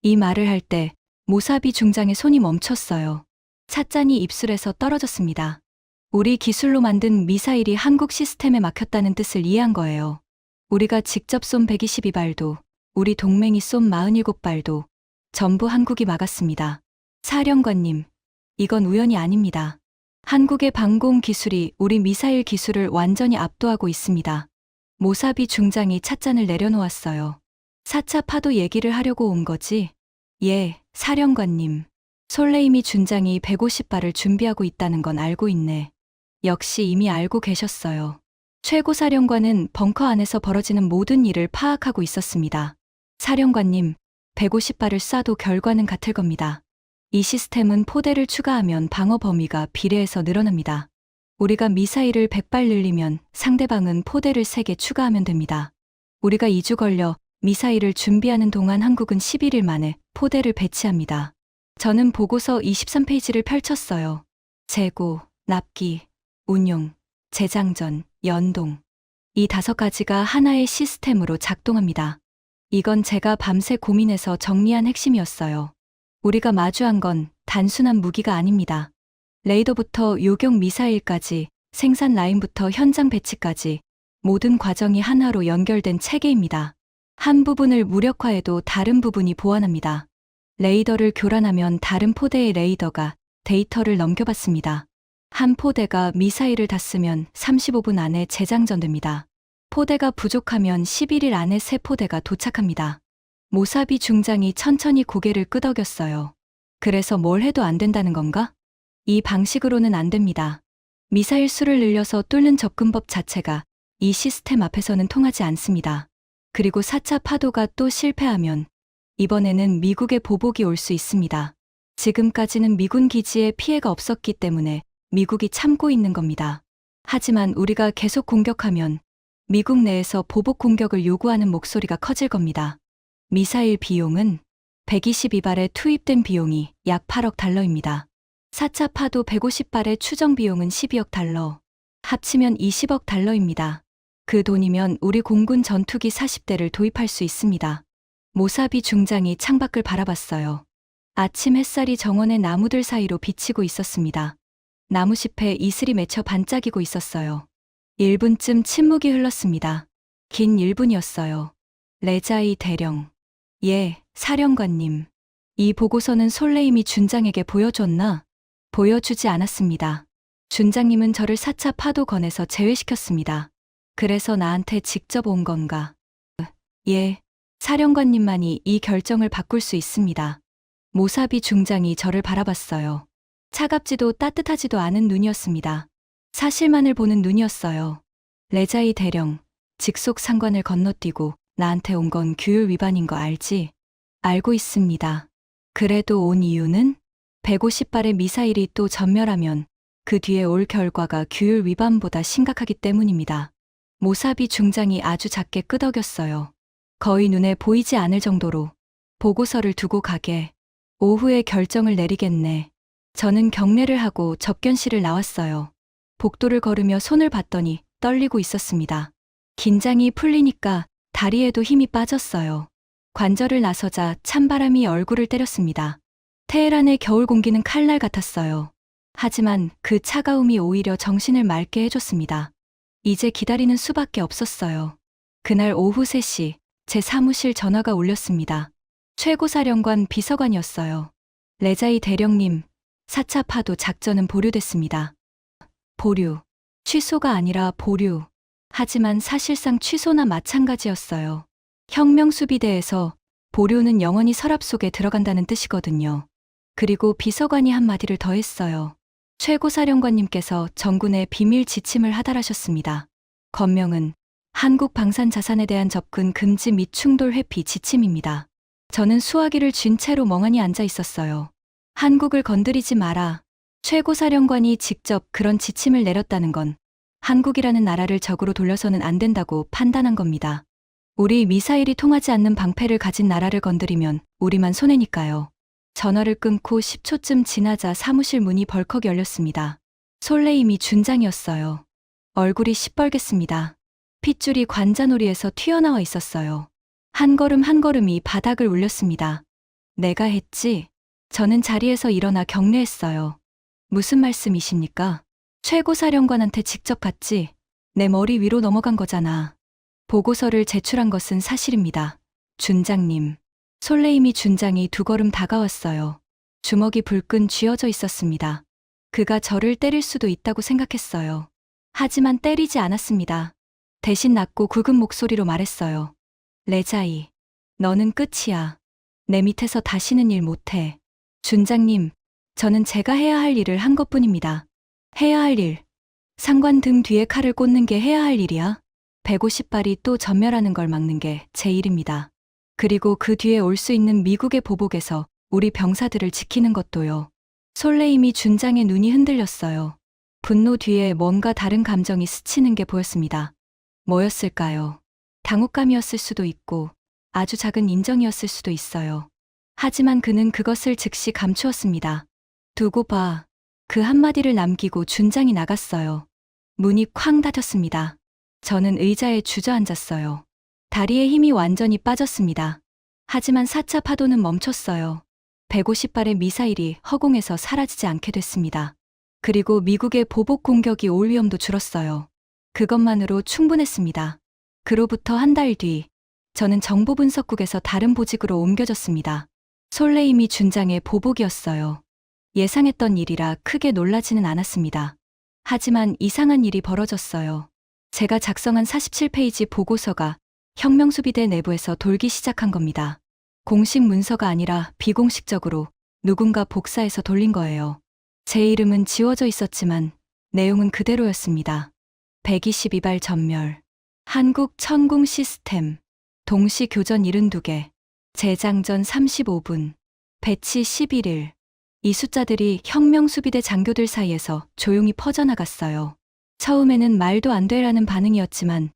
이 말을 할 때 모사비 중장의 손이 멈췄어요. 찻잔이 입술에서 떨어졌습니다. 우리 기술로 만든 미사일이 한국 시스템에 막혔다는 뜻을 이해한 거예요. 우리가 직접 쏜 122발도, 우리 동맹이 쏜 47발도 전부 한국이 막았습니다. 사령관님, 이건 우연이 아닙니다. 한국의 방공 기술이 우리 미사일 기술을 완전히 압도하고 있습니다. 모사비 중장이 찻잔을 내려놓았어요. 4차 파도 얘기를 하려고 온 거지? 예, 사령관님. 솔레이미 준장이 150발을 준비하고 있다는 건 알고 있네. 역시 이미 알고 계셨어요. 최고사령관은 벙커 안에서 벌어지는 모든 일을 파악하고 있었습니다. 사령관님, 150발을 쏴도 결과는 같을 겁니다. 이 시스템은 포대를 추가하면 방어 범위가 비례해서 늘어납니다. 우리가 미사일을 100발 늘리면 상대방은 포대를 3개 추가하면 됩니다. 우리가 2주 걸려 미사일을 준비하는 동안 한국은 11일 만에 포대를 배치합니다. 저는 보고서 23페이지를 펼쳤어요. 재고, 납기, 운용, 재장전, 연동. 이 5가지가 하나의 시스템으로 작동합니다. 이건 제가 밤새 고민해서 정리한 핵심이었어요. 우리가 마주한 건 단순한 무기가 아닙니다. 레이더부터 요격 미사일까지, 생산 라인부터 현장 배치까지 모든 과정이 하나로 연결된 체계입니다. 한 부분을 무력화해도 다른 부분이 보완합니다. 레이더를 교란하면 다른 포대의 레이더가 데이터를 넘겨받습니다. 한 포대가 미사일을 닿으면 35분 안에 재장전됩니다. 포대가 부족하면 11일 안에 새 포대가 도착합니다. 모사비 중장이 천천히 고개를 끄덕였어요. 그래서 뭘 해도 안 된다는 건가? 이 방식으로는 안 됩니다. 미사일 수를 늘려서 뚫는 접근법 자체가 이 시스템 앞에서는 통하지 않습니다. 그리고 4차 파도가 또 실패하면 이번에는 미국의 보복이 올 수 있습니다. 지금까지는 미군 기지에 피해가 없었기 때문에 미국이 참고 있는 겁니다. 하지만 우리가 계속 공격하면 미국 내에서 보복 공격을 요구하는 목소리가 커질 겁니다. 미사일 비용은 122발에 투입된 비용이 약 8억 달러입니다. 4차 파도 150발의 추정 비용은 12억 달러. 합치면 20억 달러입니다. 그 돈이면 우리 공군 전투기 40대를 도입할 수 있습니다. 모사비 중장이 창밖을 바라봤어요. 아침 햇살이 정원의 나무들 사이로 비치고 있었습니다. 나무잎에 이슬이 맺혀 반짝이고 있었어요. 1분쯤 침묵이 흘렀습니다. 긴 1분이었어요. 레자이 대령. 예, 사령관님. 이 보고서는 솔레이미 준장에게 보여줬나? 보여주지 않았습니다. 준장님은 저를 4차 파도 건에서 제외시켰습니다. 그래서 나한테 직접 온 건가? 예, 사령관님만이 이 결정을 바꿀 수 있습니다. 모사비 중장이 저를 바라봤어요. 차갑지도 따뜻하지도 않은 눈이었습니다. 사실만을 보는 눈이었어요. 레자이 대령, 직속 상관을 건너뛰고 나한테 온 건 규율 위반인 거 알지? 알고 있습니다. 그래도 온 이유는 150발의 미사일이 또 전멸하면 그 뒤에 올 결과가 규율 위반보다 심각하기 때문입니다. 모사비 중장이 아주 작게 끄덕였어요. 거의 눈에 보이지 않을 정도로. 보고서를 두고 가게. 오후에 결정을 내리겠네. 저는 경례를 하고 접견실을 나왔어요. 복도를 걸으며 손을 봤더니 떨리고 있었습니다. 긴장이 풀리니까 다리에도 힘이 빠졌어요. 관절을 나서자 찬바람이 얼굴을 때렸습니다. 테헤란의 겨울 공기는 칼날 같았어요. 하지만 그 차가움이 오히려 정신을 맑게 해줬습니다. 이제 기다리는 수밖에 없었어요. 그날 오후 3시 제 사무실 전화가 울렸습니다. 최고사령관 비서관이었어요. 레자이 대령님, 4차 파도 작전은 보류됐습니다. 보류. 취소가 아니라 보류. 하지만 사실상 취소나 마찬가지였어요. 혁명수비대에서 보류는 영원히 서랍 속에 들어간다는 뜻이거든요. 그리고 비서관이 한마디를 더 했어요. 최고사령관님께서 정군에 비밀 지침을 하달하셨습니다. 건명은 한국 방산 자산에 대한 접근 금지 및 충돌 회피 지침입니다. 저는 수화기를 쥔 채로 멍하니 앉아 있었어요. 한국을 건드리지 마라. 최고사령관이 직접 그런 지침을 내렸다는 건 한국이라는 나라를 적으로 돌려서는 안 된다고 판단한 겁니다. 우리 미사일이 통하지 않는 방패를 가진 나라를 건드리면 우리만 손해니까요. 전화를 끊고 10초쯤 지나자 사무실 문이 벌컥 열렸습니다. 솔레이미 준장이었어요. 얼굴이 시뻘갰습니다. 핏줄이 관자놀이에서 튀어나와 있었어요. 한 걸음 한 걸음이 바닥을 울렸습니다. 내가 했지? 저는 자리에서 일어나 경례했어요. 무슨 말씀이십니까? 최고사령관한테 직접 갔지? 내 머리 위로 넘어간 거잖아. 보고서를 제출한 것은 사실입니다. 준장님. 솔레이미 준장이 2걸음 다가왔어요. 주먹이 불끈 쥐어져 있었습니다. 그가 저를 때릴 수도 있다고 생각했어요. 하지만 때리지 않았습니다. 대신 낮고 굵은 목소리로 말했어요. 레자이, 너는 끝이야. 내 밑에서 다시는 일 못해. 준장님, 저는 제가 해야 할 일을 한 것뿐입니다. 해야 할 일. 상관 등 뒤에 칼을 꽂는 게 해야 할 일이야? 150발이 또 전멸하는 걸 막는 게 제 일입니다. 그리고 그 뒤에 올 수 있는 미국의 보복에서 우리 병사들을 지키는 것도요. 솔레이미 준장의 눈이 흔들렸어요. 분노 뒤에 뭔가 다른 감정이 스치는 게 보였습니다. 뭐였을까요? 당혹감이었을 수도 있고 아주 작은 인정이었을 수도 있어요. 하지만 그는 그것을 즉시 감추었습니다. 두고 봐. 그 한마디를 남기고 준장이 나갔어요. 문이 쾅 닫혔습니다. 저는 의자에 주저앉았어요. 다리에 힘이 완전히 빠졌습니다. 하지만 4차 파도는 멈췄어요. 150발의 미사일이 허공에서 사라지지 않게 됐습니다. 그리고 미국의 보복 공격이 올 위험도 줄었어요. 그것만으로 충분했습니다. 그로부터 한 달 뒤, 저는 정보분석국에서 다른 보직으로 옮겨졌습니다. 솔레이미 준장의 보복이었어요. 예상했던 일이라 크게 놀라지는 않았습니다. 하지만 이상한 일이 벌어졌어요. 제가 작성한 47페이지 보고서가 혁명수비대 내부에서 돌기 시작한 겁니다. 공식 문서가 아니라 비공식적으로 누군가 복사해서 돌린 거예요. 제 이름은 지워져 있었지만 내용은 그대로였습니다. 122발 전멸. 한국 천궁 시스템. 동시 교전 72개. 재장전 35분. 배치 11일. 이 숫자들이 혁명수비대 장교들 사이에서 조용히 퍼져나갔어요. 처음에는 말도 안 되라는 반응이었지만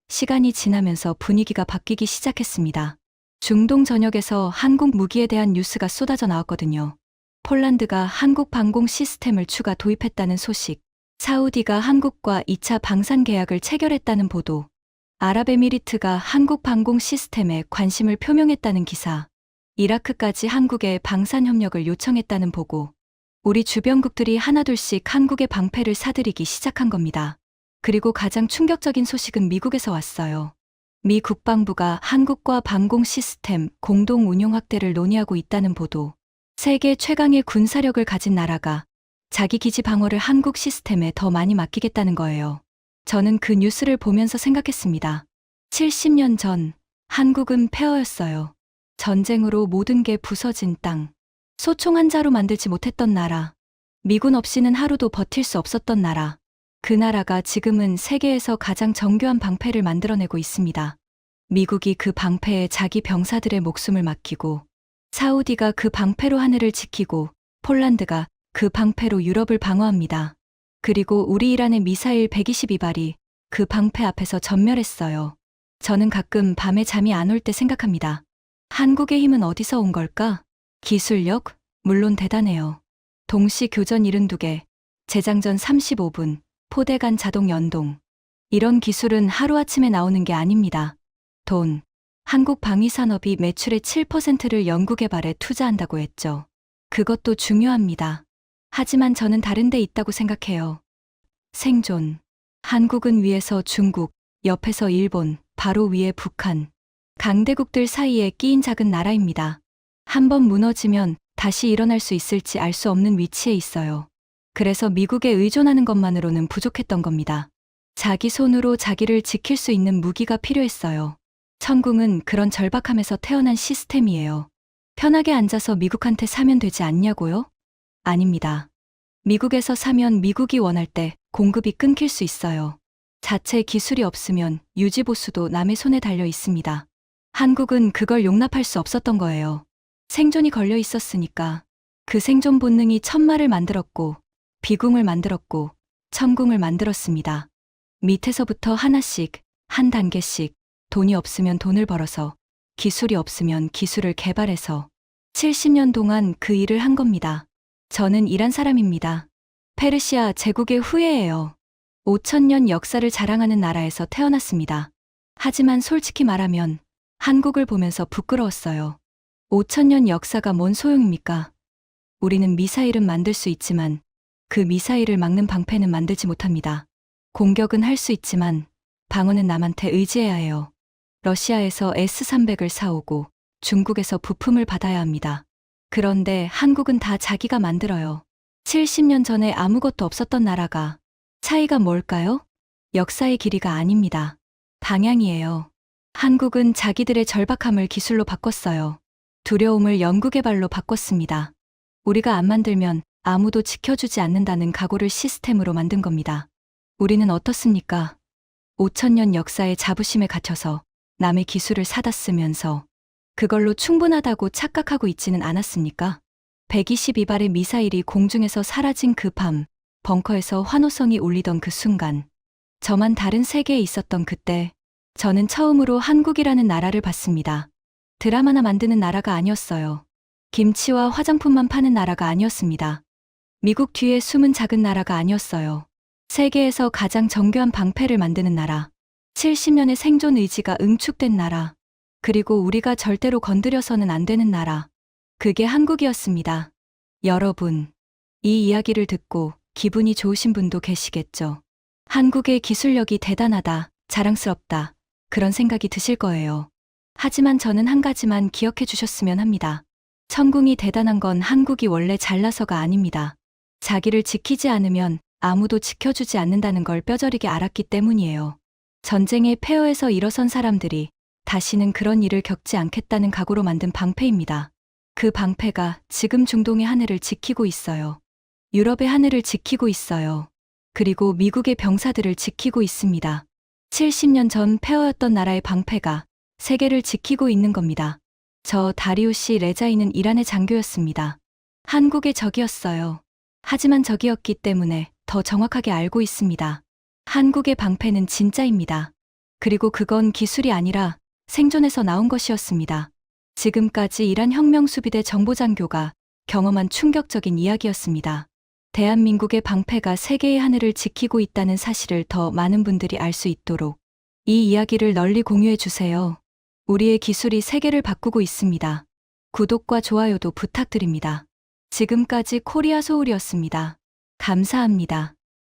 시간이 지나면서 분위기가 바뀌기 시작했습니다. 중동 전역에서 한국 무기에 대한 뉴스가 쏟아져 나왔거든요. 폴란드가 한국 방공 시스템을 추가 도입했다는 소식, 사우디가 한국과 2차 방산 계약을 체결했다는 보도, 아랍에미리트가 한국 방공 시스템에 관심을 표명했다는 기사, 이라크까지 한국에 방산 협력을 요청했다는 보고, 우리 주변국들이 하나둘씩 한국의 방패를 사들이기 시작한 겁니다. 그리고 가장 충격적인 소식은 미국에서 왔어요. 미 국방부가 한국과 방공 시스템 공동 운용 확대를 논의하고 있다는 보도. 세계 최강의 군사력을 가진 나라가 자기 기지 방어를 한국 시스템에 더 많이 맡기겠다는 거예요. 저는 그 뉴스를 보면서 생각했습니다. 70년 전 한국은 폐허였어요. 전쟁으로 모든 게 부서진 땅. 소총 한 자루 만들지 못했던 나라. 미군 없이는 하루도 버틸 수 없었던 나라. 그 나라가 지금은 세계에서 가장 정교한 방패를 만들어내고 있습니다. 미국이 그 방패에 자기 병사들의 목숨을 맡기고, 사우디가 그 방패로 하늘을 지키고, 폴란드가 그 방패로 유럽을 방어합니다. 그리고 우리 이란의 미사일 122발이 그 방패 앞에서 전멸했어요. 저는 가끔 밤에 잠이 안 올 때 생각합니다. 한국의 힘은 어디서 온 걸까? 기술력? 물론 대단해요. 동시 교전 72개, 재장전 35분, 포대간 자동 연동. 이런 기술은 하루아침에 나오는 게 아닙니다. 돈. 한국 방위산업이 매출의 7%를 연구개발에 투자한다고 했죠. 그것도 중요합니다. 하지만 저는 다른 데 있다고 생각해요. 생존. 한국은 위에서 중국, 옆에서 일본, 바로 위에 북한. 강대국들 사이에 끼인 작은 나라입니다. 한번 무너지면 다시 일어날 수 있을지 알 수 없는 위치에 있어요. 그래서 미국에 의존하는 것만으로는 부족했던 겁니다. 자기 손으로 자기를 지킬 수 있는 무기가 필요했어요. 천궁은 그런 절박함에서 태어난 시스템이에요. 편하게 앉아서 미국한테 사면 되지 않냐고요? 아닙니다. 미국에서 사면 미국이 원할 때 공급이 끊길 수 있어요. 자체 기술이 없으면 유지보수도 남의 손에 달려 있습니다. 한국은 그걸 용납할 수 없었던 거예요. 생존이 걸려 있었으니까. 그 생존 본능이 천마를 만들었고, 비궁을 만들었고, 천궁을 만들었습니다. 밑에서부터 하나씩, 한 단계씩, 돈이 없으면 돈을 벌어서, 기술이 없으면 기술을 개발해서 70년 동안 그 일을 한 겁니다. 저는 이란 사람입니다. 페르시아 제국의 후예예요. 5000년 역사를 자랑하는 나라에서 태어났습니다. 하지만 솔직히 말하면 한국을 보면서 부끄러웠어요. 5000년 역사가 뭔 소용입니까? 우리는 미사일은 만들 수 있지만 그 미사일을 막는 방패는 만들지 못합니다. 공격은 할 수 있지만 방어는 남한테 의지해야 해요. 러시아에서 S-300을 사오고 중국에서 부품을 받아야 합니다. 그런데 한국은 다 자기가 만들어요. 70년 전에 아무것도 없었던 나라가. 차이가 뭘까요? 역사의 길이가 아닙니다. 방향이에요. 한국은 자기들의 절박함을 기술로 바꿨어요. 두려움을 연구개발로 바꿨습니다. 우리가 안 만들면 아무도 지켜주지 않는다는 각오를 시스템으로 만든 겁니다. 우리는 어떻습니까? 5000년 역사의 자부심에 갇혀서 남의 기술을 사다 쓰면서 그걸로 충분하다고 착각하고 있지는 않았습니까? 122발의 미사일이 공중에서 사라진 그 밤, 벙커에서 환호성이 울리던 그 순간, 저만 다른 세계에 있었던 그때, 저는 처음으로 한국이라는 나라를 봤습니다. 드라마나 만드는 나라가 아니었어요. 김치와 화장품만 파는 나라가 아니었습니다. 미국 뒤에 숨은 작은 나라가 아니었어요. 세계에서 가장 정교한 방패를 만드는 나라, 70년의 생존 의지가 응축된 나라, 그리고 우리가 절대로 건드려서는 안 되는 나라. 그게 한국이었습니다. 여러분, 이 이야기를 듣고 기분이 좋으신 분도 계시겠죠. 한국의 기술력이 대단하다, 자랑스럽다, 그런 생각이 드실 거예요. 하지만 저는 한 가지만 기억해 주셨으면 합니다. 천궁이 대단한 건 한국이 원래 잘나서가 아닙니다. 자기를 지키지 않으면 아무도 지켜주지 않는다는 걸 뼈저리게 알았기 때문이에요. 전쟁의 폐허에서 일어선 사람들이 다시는 그런 일을 겪지 않겠다는 각오로 만든 방패입니다. 그 방패가 지금 중동의 하늘을 지키고 있어요. 유럽의 하늘을 지키고 있어요. 그리고 미국의 병사들을 지키고 있습니다. 70년 전 폐허였던 나라의 방패가 세계를 지키고 있는 겁니다. 저 다리우시 레자이는 이란의 장교였습니다. 한국의 적이었어요. 하지만 적이었기 때문에 더 정확하게 알고 있습니다. 한국의 방패는 진짜입니다. 그리고 그건 기술이 아니라 생존에서 나온 것이었습니다. 지금까지 이란 혁명수비대 정보장교가 경험한 충격적인 이야기였습니다. 대한민국의 방패가 세계의 하늘을 지키고 있다는 사실을 더 많은 분들이 알 수 있도록 이 이야기를 널리 공유해 주세요. 우리의 기술이 세계를 바꾸고 있습니다. 구독과 좋아요도 부탁드립니다. 지금까지 코리아 소울이었습니다. 감사합니다.